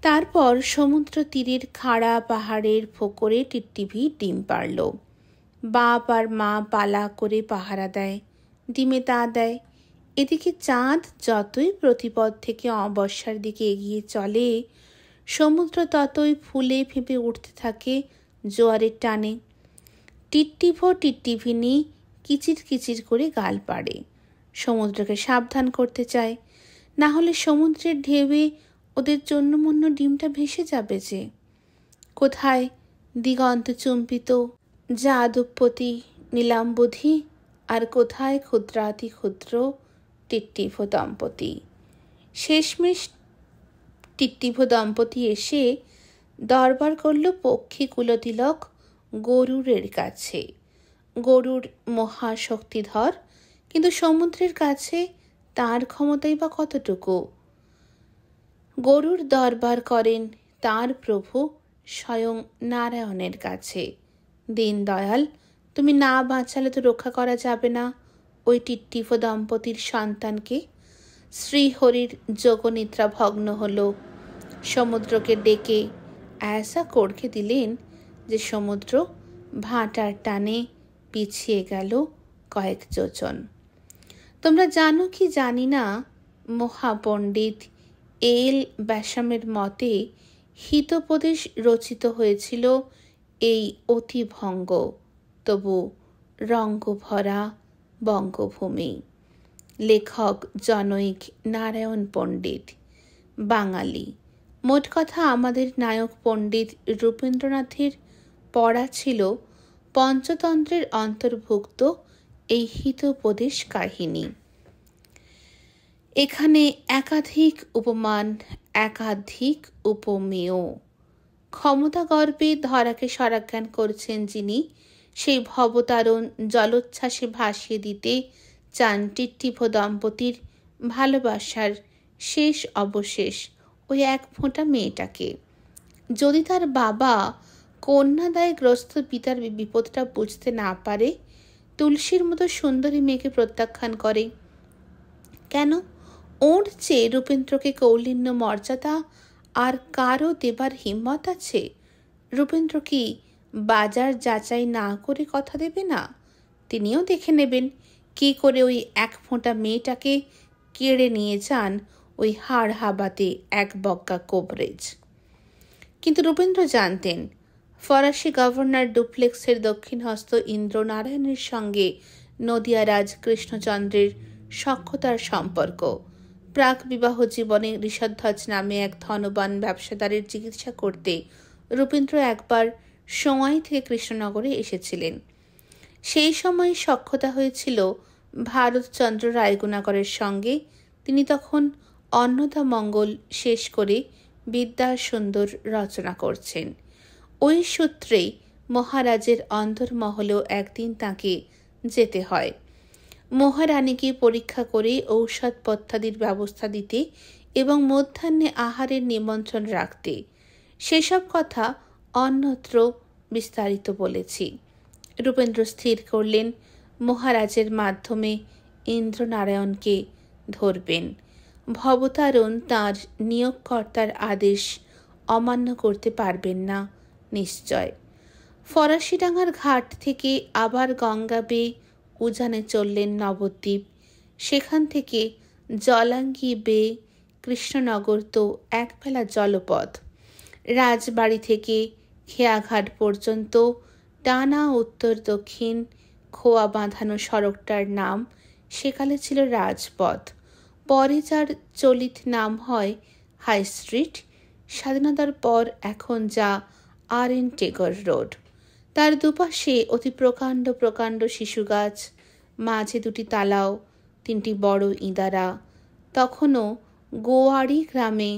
তারপর সমুদ্র তীরের খাড়া পাহাড়ের ফোকরে টিট্টিভি ডিম পাড়ল। বাপ আর মা পালা করে পাহারা দেয়, ডিমে তা দেয়। এদিকে চাঁদ যতই প্রতিপদ থেকে অমাবস্যার দিকে এগিয়ে চলে, সমুদ্র ততই ফুলে ফেঁপে উঠতে থাকে জোয়ারের টানে। টিট্টিভিনি কিচির কিচির করে গাল পাড়ে, সমুদ্রকে সাবধান করতে চায়, না হলে সমুদ্রের ঢেউয়ে ওদের জন্যমন্য ডিমটা ভেসে যাবে যে। কোথায় দিগন্ত চুম্বিত যাদবপতি নীলাম্বুধি, আর কোথায় ক্ষুদ্রাতি ক্ষুদ্র টিট্টিভ দম্পতি। শেষমেশ টিট্টিভ দম্পতি এসে দরবার করল পক্ষী কুলতিলক গরুরের কাছে। গরুর মহাশক্তিধর, কিন্তু সমুদ্রের কাছে তার ক্ষমতাই বা কতটুকু। গরুর দরবার করেন তার প্রভু স্বয়ং নারায়ণের কাছে। দীনদয়াল, তুমি না বাঁচালে তো রক্ষা করা যাবে না ওই টিট্টিভ দম্পতির সন্তানকে। শ্রীহরির যোগনিদ্রা ভগ্ন হল। সমুদ্রকে ডেকে এসা কড়কে দিলেন যে সমুদ্র ভাটার টানে পিছিয়ে গেল কয়েক যোজন। তোমরা জানো কি জানি না, মহাপণ্ডিত এল ব্যাসামের মতে হিতোপদেশ রচিত হয়েছিল এই অতিভঙ্গ তবু রঙ্গভরা বঙ্গভূমি। লেখক জনৈক নারায়ণ পণ্ডিত, বাঙালি। মোট কথা আমাদের নায়ক পণ্ডিত রূপেন্দ্রনাথের পড়া ছিল পঞ্চতন্ত্রের অন্তর্ভুক্ত এই হিতোপদেশ কাহিনী। এখানে একাধিক উপমান, একাধিক উপমেয়। ক্ষমতা গর্বে ধরাকে সরাজ্ঞান করছেন যিনি, সেই ভবতারণ জলোচ্ছ্বাসে ভাসিয়ে দিতে চান টিট্টিভ দম্পতির ভালোবাসার শেষ অবশেষ ওই এক ফোঁটা মেয়েটাকে। যদি তার বাবা কন্যাদায় গ্রস্ত পিতার বিপদটা বুঝতে না পারে, তুলসীর মতো সুন্দরী মেয়েকে প্রত্যাখ্যান করে কেন? ওর চেয়ে রূপেন্দ্রকে কৌলিন্য মর্যাদা আর কারও দেবার হিম্মত আছে? রূপেন্দ্র কি বাজার যাচাই না করে কথা দেবে না? তিনিও দেখে নেবেন কি করে ওই এক ফোঁটা মেয়েটাকে কেড়ে নিয়ে যান ওই হাড় হাবাতে এক বজ্ঞা কোভরেজ। কিন্তু রূপেন্দ্র জানতেন ফরাসি গভর্নর ডুপ্লেক্সের দক্ষিণ হস্ত ইন্দ্রনারায়ণের সঙ্গে নদিয়ারাজ কৃষ্ণচন্দ্রের সখ্যতার সম্পর্ক। প্রাক বিবাহ জীবনে ঋষধ্বজ নামে এক ধনবান ব্যবসাদারের চিকিৎসা করতে রূপেন্দ্র একবার সময় থেকে কৃষ্ণনগরে এসেছিলেন। সেই সময় সখ্যতা হয়েছিল ভারতচন্দ্র রায়গুণাকরের সঙ্গে। তিনি তখন অন্নদা মঙ্গল শেষ করে বিদ্যা সুন্দর রচনা করছেন। ওই সূত্রেই মহারাজের অন্দরমহলেও একদিন তাকে যেতে হয়, মহারানীকে পরীক্ষা করে ঔষধ পথ্যাদির ব্যবস্থা দিতে এবং মধ্যাহ্নে আহারের নিমন্ত্রণ রাখতে। সেসব কথা অন্যত্র বিস্তারিত বলেছি। রূপেন্দ্র স্থির করলেন মহারাজের মাধ্যমে ইন্দ্রনারায়ণকে ধরবেন। ভবতারণ তাঁর নিয়োগকর্তার আদেশ অমান্য করতে পারবেন না নিশ্চয়। ফরাসিডাঙ্গার ঘাট থেকে আবার গঙ্গা বেয়ে উজানে চললেন নবদ্বীপ। সেখান থেকে জলাঙ্গি বেয়ে কৃষ্ণনগর তো একবেলা জলপথ। রাজবাড়ি থেকে খেয়াঘাট পর্যন্ত টানা উত্তর দক্ষিণ খোয়া বাঁধানো সড়কটার নাম সেকালে ছিল রাজপথ। পরে যার চলিত নাম হয় হাই স্ট্রিট। স্বাধীনতার পর এখন যা আর.এন. টেগর রোড। তার দুপাশে অতি প্রকাণ্ড প্রকাণ্ড শিশু গাছ, মাঝে দুটি তালাও, তিনটি বড় ইঁদারা। তখনও গোয়াড়ি গ্রামে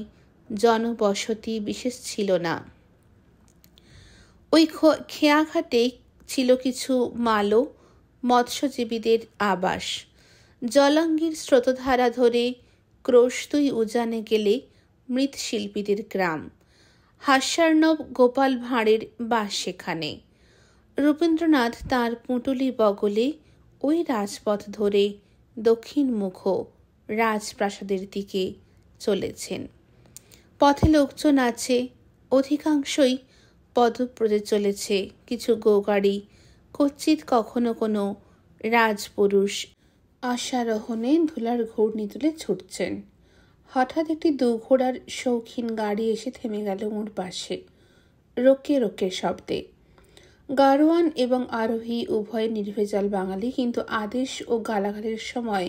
জনবসতি বিশেষ ছিল না। ওই খেয়াঘাটে ছিল কিছু মালো মৎস্যজীবীদের আবাস। জলাঙ্গির স্রোতধারা ধরে ক্রোশতুই উজানে গেলে মৃৎশিল্পীদের গ্রাম। হাস্যার্ণব গোপাল ভাঁড়ের বাস সেখানে। রূপেন্দ্রনাথ তাঁর পুঁটুলি বগলে ওই রাজপথ ধরে দক্ষিণমুখ রাজপ্রাসাদের দিকে চলেছেন। পথে লোকজন আছে, অধিকাংশই পদব্রজে চলেছে, কিছু গোগাড়ি, কচ্ছিৎ কখনো কোনো রাজপুরুষ আশারোহণে ধুলার ঘূর্ণি তুলে ছুটছেন। হঠাৎ একটি দুঘোড়ার শৌখিন গাড়ি এসে থেমে গেল ওর পাশে, রোকে রোকে শব্দে। গাড়োয়ান এবং আরোহী উভয় নির্ভেজাল বাঙালি, কিন্তু আদেশ ও গালাগালের সময়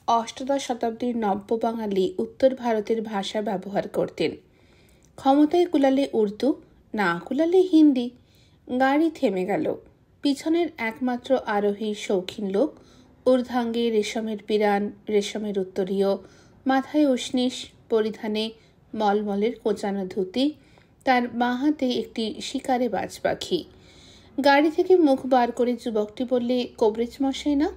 অষ্টাদশ শতাব্দীর নব্য বাঙালি উত্তর ভারতের ভাষা ব্যবহার করতেন। ক্ষমতায় কুলালে উর্দু, না কুলালে হিন্দি। গাড়ি থেমে গেল। পিছনের একমাত্র আরোহী শৌখিন লোক, ঊর্ধ্বাঙ্গে রেশমের পিরান, রেশমের উত্তরীয়, মাথায় উষ্ণিস, পরিধানে মলমলের কোঁচানো ধুতি, তার বাঁ হাতে একটি শিকারে বাজ পাখি। গাড়ি থেকে মুখ বার করে যুবকটি বললে, কোবরেজ মশাই না?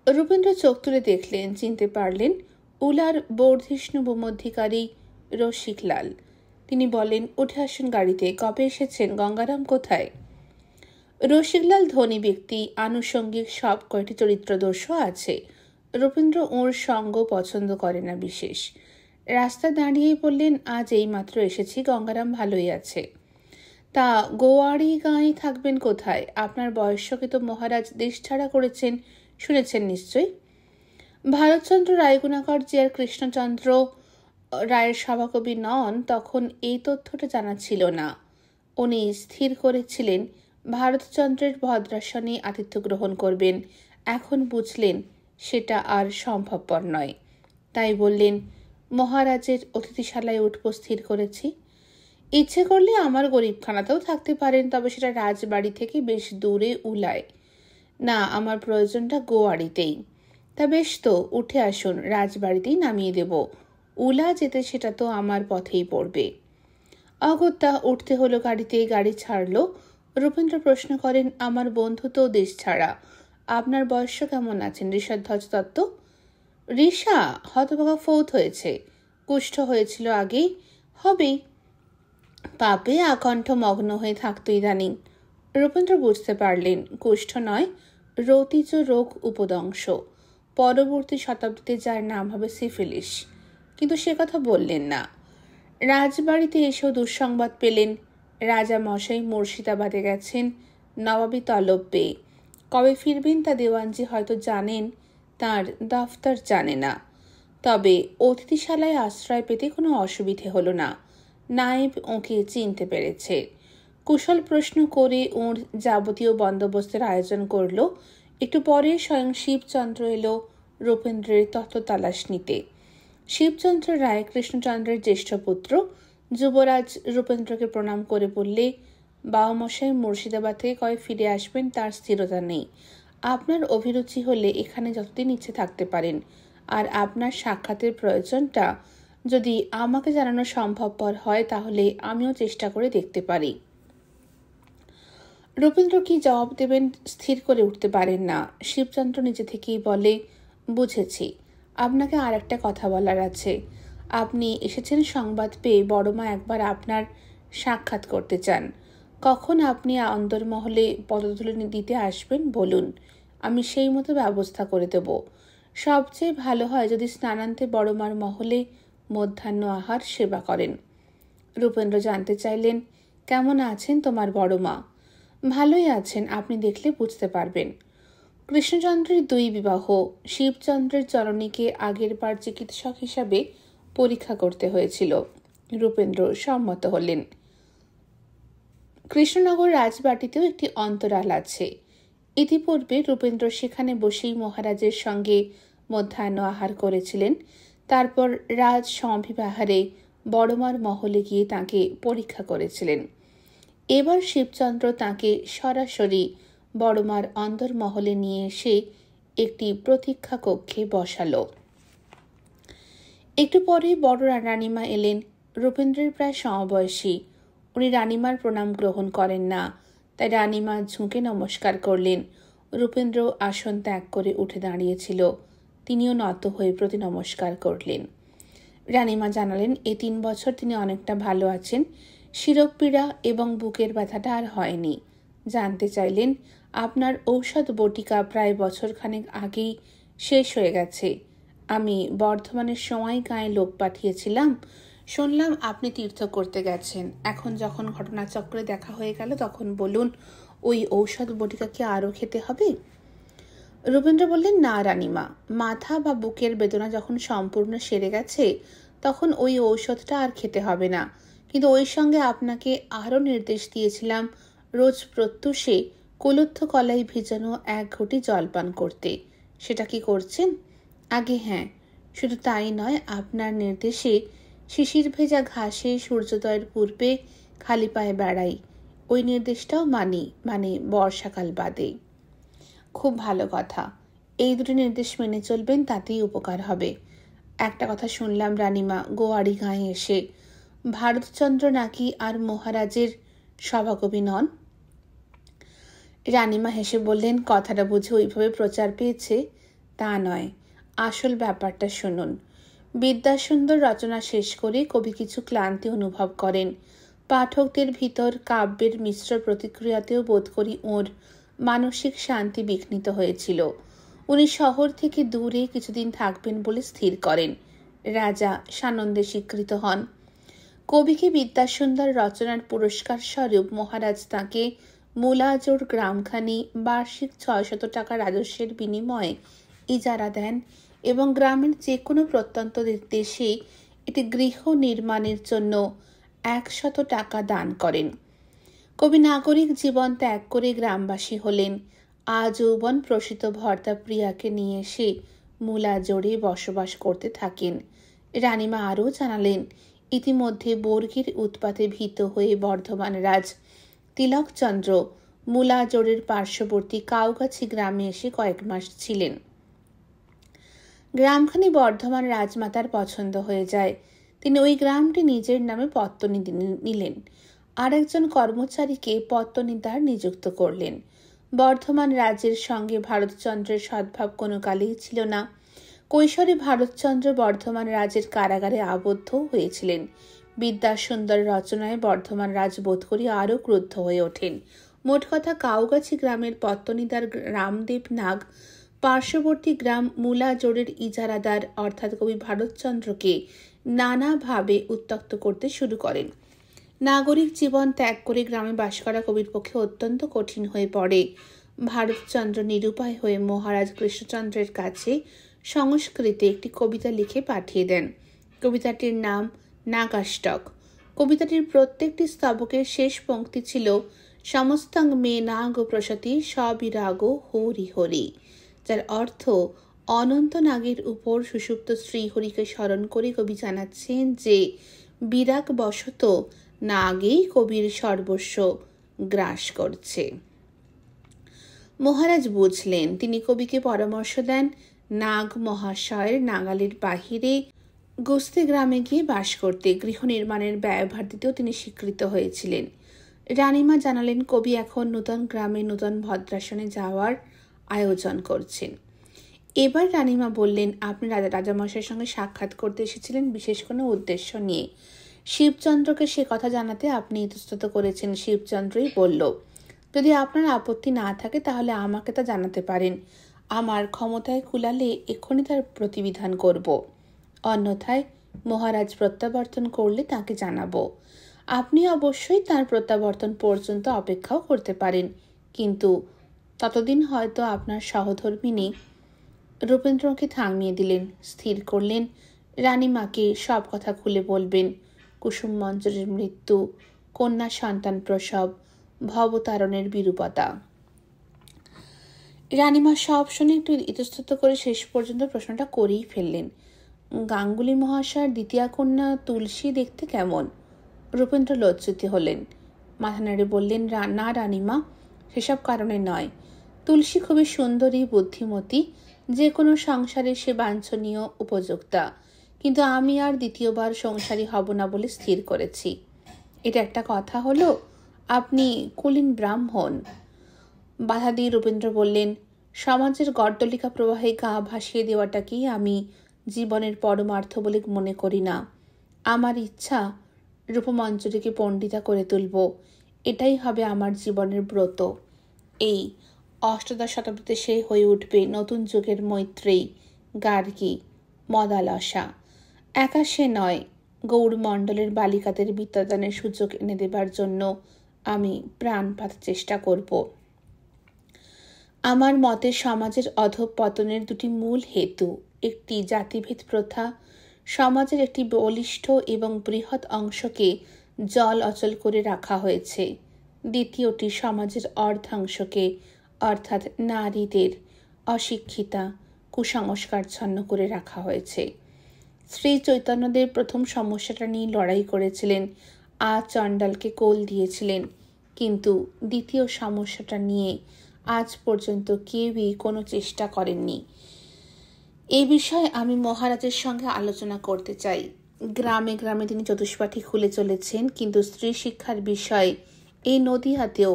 রূপেন্দ্র চোখ তুলে দেখলেন, চিনতে পারলেন উলার বর্ধিষ্ণু ভূমধ্যিকারী রসিকলাল। তিনি বলেন, উঠে আসুন গাড়িতে। কবে এসেছেন? গঙ্গারাম কোথায়? রসিকলাল ধনী ব্যক্তি, আনুষঙ্গিক সব কয়টি চরিত্রদোষও আছে। রূপেন্দ্র ওর সঙ্গ পছন্দ করে না বিশেষ। রাস্তায় দাঁড়িয়েই বললেন, আজ এইমাত্র এসেছি, গঙ্গারাম ভালোই আছে। তা গোয়াড়ি গাঁয়ে থাকবেন কোথায়? আপনার বয়স্যকে তো মহারাজ দেশ ছাড়া করেছেন, শুনেছেন নিশ্চয়ই। ভারতচন্দ্র রায়গুণাকর যে আর কৃষ্ণচন্দ্র রায়ের সভাকবি নন, তখন এই তথ্যটা জানা ছিল না। উনি স্থির করেছিলেন ভারতচন্দ্রের ভদ্রাসনে আতিথ্য গ্রহণ করবেন। এখন বুঝলেন সেটা আর সম্ভবপর নয়। তাই বললেন, মহারাজের অতিথিশালায় উঠব স্থির করেছি। ইচ্ছে করলে আমার গরিবখানাতেও থাকতে পারেন, তবে সেটা রাজবাড়ি থেকে বেশ দূরে উলায়। না, আমার প্রয়োজনটা গোয়াড়িতেই। তা বেশ তো, উঠে আসুন, রাজবাড়িতেই নামিয়ে দেব। উলা যেতে সেটা তো আমার পথেই পড়বে। অগত্যা উঠতে হলো গাড়িতে। গাড়ি ছাড়ল। রূপেন্দ্র প্রশ্ন করেন, আমার বন্ধু তো দেশ ছাড়া, আপনার বয়স কেমন আছেন? ঋষধ্বজ দত্ত? ঋষা? হতভাগা ফৌত হয়েছে। কুষ্ঠ হয়েছিল আগেই, হবেই। পাপে আকণ্ঠ মগ্ন হয়ে থাকতো ইদানিং। রূপেন্দ্র বুঝতে পারলেন কুষ্ঠ নয়, রতিজ রোগ উপদংশ। পরবর্তী শতাব্দীতে যার নাম হবে সিফিলিস। কিন্তু সে কথা বললেন না। রাজবাড়িতে এসেও দুঃসংবাদ পেলেন। রাজা মশাই মুর্শিদাবাদে গেছেন নবাবী তলব পেয়ে। কবে ফিরবেন তা দেওয়ানজি হয়তো জানেন, তার দফতর জানে না। তবে অতিথিশালায় আশ্রয় পেতে কোনো অসুবিধে হলো না। নায়েব ওকে চিনতে পেরেছে। কুশল প্রশ্ন করে ওর যাবতীয় বন্দোবস্তের আয়োজন করল। একটু পরে স্বয়ং শিবচন্দ্র এলো রূপেন্দ্রের তত্ত্ব তালাশ নিতে। শিবচন্দ্র রায় কৃষ্ণচন্দ্রের জ্যেষ্ঠ পুত্র। যুবরাজ রূপেন্দ্রকে প্রণাম করে বললে, বাবামশাই মুর্শিদাবাদ থেকে কবে ফিরে আসবেন তার স্থিরতা নেই। আপনার অভিরুচি হলে এখানে যতদিন ইচ্ছে থাকতে পারেন, আর আপনার সাক্ষাতের প্রয়োজনটা যদি আমাকে জানানো সম্ভবপর হয় তাহলে আমিও চেষ্টা করে দেখতে পারি। রূপেন্দ্র কি জবাব দেবেন স্থির করে উঠতে পারেন না। শিবচন্দ্র নিজে থেকেই বলে, বুঝেছি, আপনাকে আর একটা কথা বলার আছে। আপনি এসেছেন সংবাদ পেয়ে বড়মা একবার আপনার সাক্ষাৎ করতে চান। কখন আপনি অন্দরমহলে পদধূলি দিতে আসবেন বলুন, আমি সেই মতো ব্যবস্থা করে দেব। সবচেয়ে ভালো হয় যদি স্নানান্তে বড়মার মহলে মধ্যাহ্ন আহার সেবা করেন। রূপেন্দ্র জানতে চাইলেন, কেমন আছেন তোমার বড়মা? ভালোই আছেন, আপনি দেখলে বুঝতে পারবেন। কৃষ্ণচন্দ্রের 2 বিবাহ। শিবচন্দ্রের চরণীকে আগের বার চিকিৎসক হিসাবে পরীক্ষা করতে হয়েছিল। রূপেন্দ্র সম্মত হলেন। কৃষ্ণনগর রাজবাটিতেও একটি অন্তরাল আছে। ইতিপূর্বে রূপেন্দ্র সেখানে বসেই মহারাজের সঙ্গে মধ্যাহ্ন আহার করেছিলেন। তারপর রাজ সমভিবাহারে বড়মার মহলে গিয়ে তাকে পরীক্ষা করেছিলেন। এবার শিবচন্দ্র তাকে সরাসরি বড়মার অন্দরমহলে নিয়ে এসে একটি প্রতীক্ষা কক্ষে বসালো। একটু পরে বড় রানীমা এলেন। রূপেন্দ্রের প্রায় সমবয়সী। উনি রানীমার প্রণাম গ্রহণ করেন না, তাই রানীমা ঝুঁকে নমস্কার করলেন। রূপেন্দ্র আসন ত্যাগ করে উঠে দাঁড়িয়েছিল। তিনিও নত হয়ে প্রতি নমস্কার করলেন। রানীমা জানালেন, এই 3 বছর তিনি অনেকটা ভালো আছেন। শিরোপীড়া এবং বুকের ব্যথাটা আর হয়নি। জানতে চাইলেন, আপনার ঔষধ বটিকা প্রায় বছরখানেক আগেই শেষ হয়ে গেছে। আমি বর্ধমানের সময় গায়ে লোক পাঠিয়েছিলাম। শুনলাম আপনি তীর্থ করতে গেছেন। এখন যখন ঘটনাচক্রে দেখা হয়ে গেল, তখন বলুন, ওই ঔষধ বটিকা কি আরও খেতে হবে? রূপেন্দ্র বললেন, না রানীমা, মাথা বা বুকের বেদনা যখন সম্পূর্ণ সেরে গেছে তখন ওই ঔষধটা আর খেতে হবে না। কিন্তু ওই সঙ্গে আপনাকে আরও নির্দেশ দিয়েছিলাম রোজ প্রত্যুষে কুলুত্থ কলাই ভিজানো 1 ঘটি জলপান করতে। সেটা কি করছেন? আগে হ্যাঁ। শুধু তাই নয়, আপনার নির্দেশে শিশির ভেজা ঘাসে সূর্যোদয়ের পূর্বে খালি পায়ে বেড়াই। ওই নির্দেশটাও মানি, মানে বর্ষাকাল বাদে। খুব ভালো কথা। এই 2টি নির্দেশ মেনে চলবেন, তাতেই উপকার হবে। একটা কথা শুনলাম রানীমা, গোয়াড়ি গাঁয়ে এসে ভারতচন্দ্র নাকি আর মহারাজের সভাকবি নন। রানীমা হেসে বললেন, কথাটা বুঝে ওইভাবে প্রচার পেয়েছে তা নয়। আসল ব্যাপারটা শুনুন। বিদ্যাসুন্দর রচনা শেষ করে কবি কিছু ক্লান্তি অনুভব করেন। পাঠকদের ভিতর কাব্যের মিশ্র প্রতিক্রিয়াতেও বোধ করি ওর মানসিক শান্তি বিঘ্নিত হয়েছিল। উনি শহর থেকে দূরে কিছুদিন থাকবেন বলে স্থির করেন। রাজা সানন্দে স্বীকৃত হন। কবিকে বিদ্যাসুন্দর রচনার পুরস্কার স্বরূপ মহারাজ তাঁকে মুলাজোড় গ্রামখানি বার্ষিক 600 টাকা রাজস্বের বিনিময়ে ইজারা দেন এবং গ্রামের যে কোনো প্রত্যন্ত দেশে একটি গৃহ নির্মাণের জন্য 100 টাকা দান করেন। কবি নাগরিক জীবন ত্যাগ করে গ্রামবাসী হলেন। আজীবন প্রসিত ভর্তা প্রিয়াকে নিয়ে এসে মুলাজোড়ে বসবাস করতে থাকেন। রানীমা আরও জানালেন, ইতিমধ্যে বর্গীর উৎপাতে ভীত হয়ে বর্ধমান রাজ তিলকচন্দ্র মুলাজোড়ের পার্শ্ববর্তী কাউগাছি গ্রামে এসে কয়েক মাস ছিলেন। গ্রামখানি বর্ধমান রাজমাতার পছন্দ হয়ে যায়। তিনি ওই গ্রামটি নিজের নামে পত্তনি নিলেন। আর একজন কর্মচারীকে পত্তনিদার নিযুক্ত করলেন। বর্ধমান রাজ্যের সঙ্গে ভারতচন্দ্রের সদ্ভাব কোনো কালেই ছিল না। কৈশোরে ভারতচন্দ্র বর্ধমান রাজের কারাগারে আবদ্ধ হয়েছিলেন। বিদ্যাসুন্দর রচনায় বর্ধমান রাজ বোধ করি আরও ক্রুদ্ধ হয়ে ওঠেন। মোট কথা, কাউগাছি গ্রামের পত্তনিদার রামদেব নাগ পার্শ্ববর্তী গ্রাম মুলাজোড়ের ইজারাদার অর্থাৎ কবি ভারতচন্দ্রকে নানাভাবে উত্ত্যক্ত করতে শুরু করেন। নাগরিক জীবন ত্যাগ করে গ্রামে বাস করা কবির পক্ষে অত্যন্ত কঠিন হয়ে পড়ে। ভারতচন্দ্র নিরুপায় হয়ে মহারাজ কৃষ্ণচন্দ্রের কাছে সংস্কৃতে একটি কবিতা লিখে পাঠিয়ে দেন। কবিতাটির নাম নাগাষ্টক। কবিতাটির প্রত্যেকটি স্তবকের শেষ পংক্তি ছিল সমস্তাং মে নাগ প্রসতি সবিরাগ হরি হরি, যার অর্থ অনন্ত নাগের উপর সুষুপ্ত শ্রীহরিকে স্মরণ করে কবি জানাচ্ছেন যে বিরাগ বশত নাগেই কবির সর্বস্ব গ্রাস করছে। মহারাজ বুঝলেন। তিনি কবিকে পরামর্শ দেন নাগ মহাশয়ের নাগালের বাহিরে গোস্তে গ্রামে গিয়ে বাস করতে। গৃহ নির্মাণের ব্যয়ভার দিতেও তিনি স্বীকৃত হয়েছিলেন। রানীমা জানালেন, কবি এখন নূতন গ্রামে নূতন ভদ্রাসনে যাওয়ার আয়োজন করছেন। এবার রানীমা বললেন, আপনি রাজামশাইয়ের সঙ্গে সাক্ষাৎ করতে এসেছিলেন বিশেষ কোনো উদ্দেশ্য নিয়ে। শিবচন্দ্রকে সে কথা জানাতে আপনি ইতস্তত করেছেন। শিবচন্দ্রই বলল, যদি আপনার আপত্তি না থাকে তাহলে আমাকে তা জানাতে পারেন। আমার ক্ষমতায় কুলালে এক্ষুনি তার প্রতিবিধান করব। অন্যথায় মহারাজ প্রত্যাবর্তন করলে তাকে জানাবো। আপনি অবশ্যই তার প্রত্যাবর্তন পর্যন্ত অপেক্ষাও করতে পারেন, কিন্তু ততদিন হয়তো আপনার সহধর্মিনী। রূপেন্দ্রকে থামিয়ে দিলেন। স্থির করলেন রানীমাকে সব কথা খুলে বলবেন। কুসুম মঞ্জরের মৃত্যু, কন্যা সন্তান প্রসব, ভবতারণের বিরূপতা। রানীমা সব শুনে একটু ইতস্তত করে শেষ পর্যন্ত প্রশ্নটা করেই ফেললেন, গাঙ্গুলি মহাশয়ের দ্বিতীয় কন্যা তুলসী দেখতে কেমন? রূপেন্দ্র লজ্জিত হলেন। মাথা নেড়ে বললেন, না রানীমা, সেসব কারণে নয়। তুলসী খুবই সুন্দরী, বুদ্ধিমতী, যে কোনো সংসারে সে বাঞ্ছনীয়, উপযুক্তা। কিন্তু আমি আর দ্বিতীয়বার সংসারী হব না বলে স্থির করেছি। এটা একটা কথা হলো? আপনি কুলীন ব্রাহ্মণ। বাধা দিয়ে রূপেন্দ্র বললেন, সমাজের গর্দলিকা প্রবাহে গা ভাসিয়ে দেওয়াটাকেই আমি জীবনের পরমার্থ বলে মনে করি না। আমার ইচ্ছা রূপমঞ্জরীকে পণ্ডিতা করে তুলব। এটাই হবে আমার জীবনের ব্রত। এই অষ্টাদশ শতাব্দীতে সে হয়ে উঠবে নতুন যুগের মৈত্রেয়ী, গার্গী, মদালসা। একা সে নয়, গৌড়মণ্ডলের বালিকাদের বিদ্যাদানের সুযোগ এনে দেবার জন্য আমি প্রাণপাত চেষ্টা করব। আমার মতে সমাজের অধঃপতনের দুটি মূল হেতু, একটি জাতিভেদ প্রথা, সমাজের একটি বলিষ্ঠ এবং বৃহৎ অংশকে জল অচল করে রাখা হয়েছে। দ্বিতীয়টি সমাজের অর্ধাংশকে অর্থাৎ নারীদের অশিক্ষিতা, কুসংস্কারচ্ছন্ন করে রাখা হয়েছে। শ্রী চৈতন্যদেব প্রথম সমস্যাটা নিয়ে লড়াই করেছিলেন, চণ্ডালকে কোল দিয়েছিলেন, কিন্তু দ্বিতীয় সমস্যাটা নিয়ে আজ পর্যন্ত কেউই কোনো চেষ্টা করেননি। এই বিষয়ে আমি মহারাজের সঙ্গে আলোচনা করতে চাই। গ্রামে গ্রামে তিনি চতুষ্পাঠী খুলে চলেছেন, কিন্তু স্ত্রী শিক্ষার বিষয়ে এই নদীয়াতেও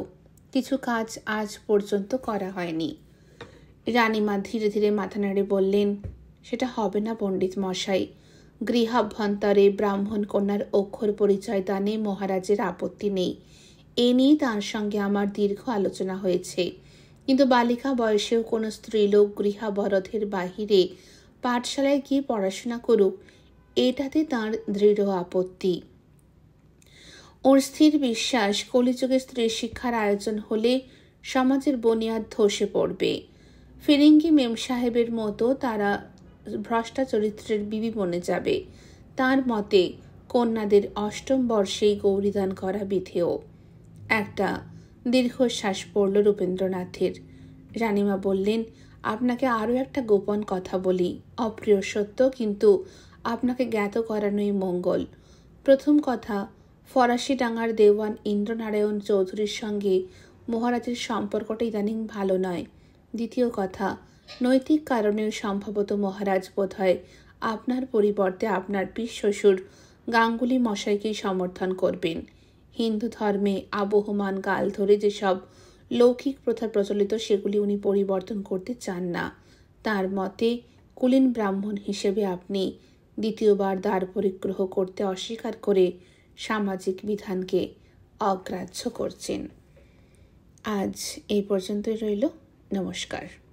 কিছু কাজ আজ পর্যন্ত করা হয়নি। রানীমা ধীরে ধীরে মাথা নেড়ে বললেন, সেটা হবে না পণ্ডিত মশাই। গৃহাভ্যন্তরে ব্রাহ্মণ কন্যার অক্ষর পরিচয় দানে মহারাজের আপত্তি নেই। এ নিয়ে তাঁর সঙ্গে আমার দীর্ঘ আলোচনা হয়েছে। কিন্তু বালিকা বয়সেও কোনো স্ত্রীলোক গৃহাবরোধের বাহিরে পাঠশালায় গিয়ে পড়াশোনা করুক, এটাতে তাঁর দৃঢ় আপত্তি। ওর স্থির বিশ্বাস, কলিযুগে স্ত্রী শিক্ষার আয়োজন হলে সমাজের বুনিয়াদ ধসে পড়বে। ফিরিঙ্গি মেম সাহেবের মতো তারা ভ্রষ্টা চরিত্রের বিবি বনে যাবে। তার মতে কন্যাদের অষ্টম বর্ষেই গৌরীদান করা বিধেয়। একটা দীর্ঘশ্বাস পড়ল রূপেন্দ্রনাথের। রানীমা বললেন, আপনাকে আরও একটা গোপন কথা বলি, অপ্রিয় সত্য, কিন্তু আপনাকে জ্ঞাত করানোই মঙ্গল। প্রথম কথা, ফরাসি ডাঙ্গার দেওয়ান ইন্দ্রনারায়ণ চৌধুরীর সঙ্গে মহারাজের সম্পর্কটা ইদানিং ভালো নয়। দ্বিতীয় কথা, নৈতিক কারণেও সম্ভবত মহারাজ বোধহয় আপনার পরিবর্তে আপনার পিস শ্বশুর গাঙ্গুলি মশাইকেই সমর্থন করবেন। হিন্দু ধর্মে আবহমান কাল ধরে যেসব লৌকিক প্রথা প্রচলিত সেগুলি উনি পরিবর্তন করতে চান না। তার মতে কুলীন ব্রাহ্মণ হিসেবে আপনি দ্বিতীয়বার দ্বার পরিগ্রহ করতে অস্বীকার করে সামাজিক বিধানকে অগ্রাহ্য করছেন। আজ এই পর্যন্তই রইল। নমস্কার।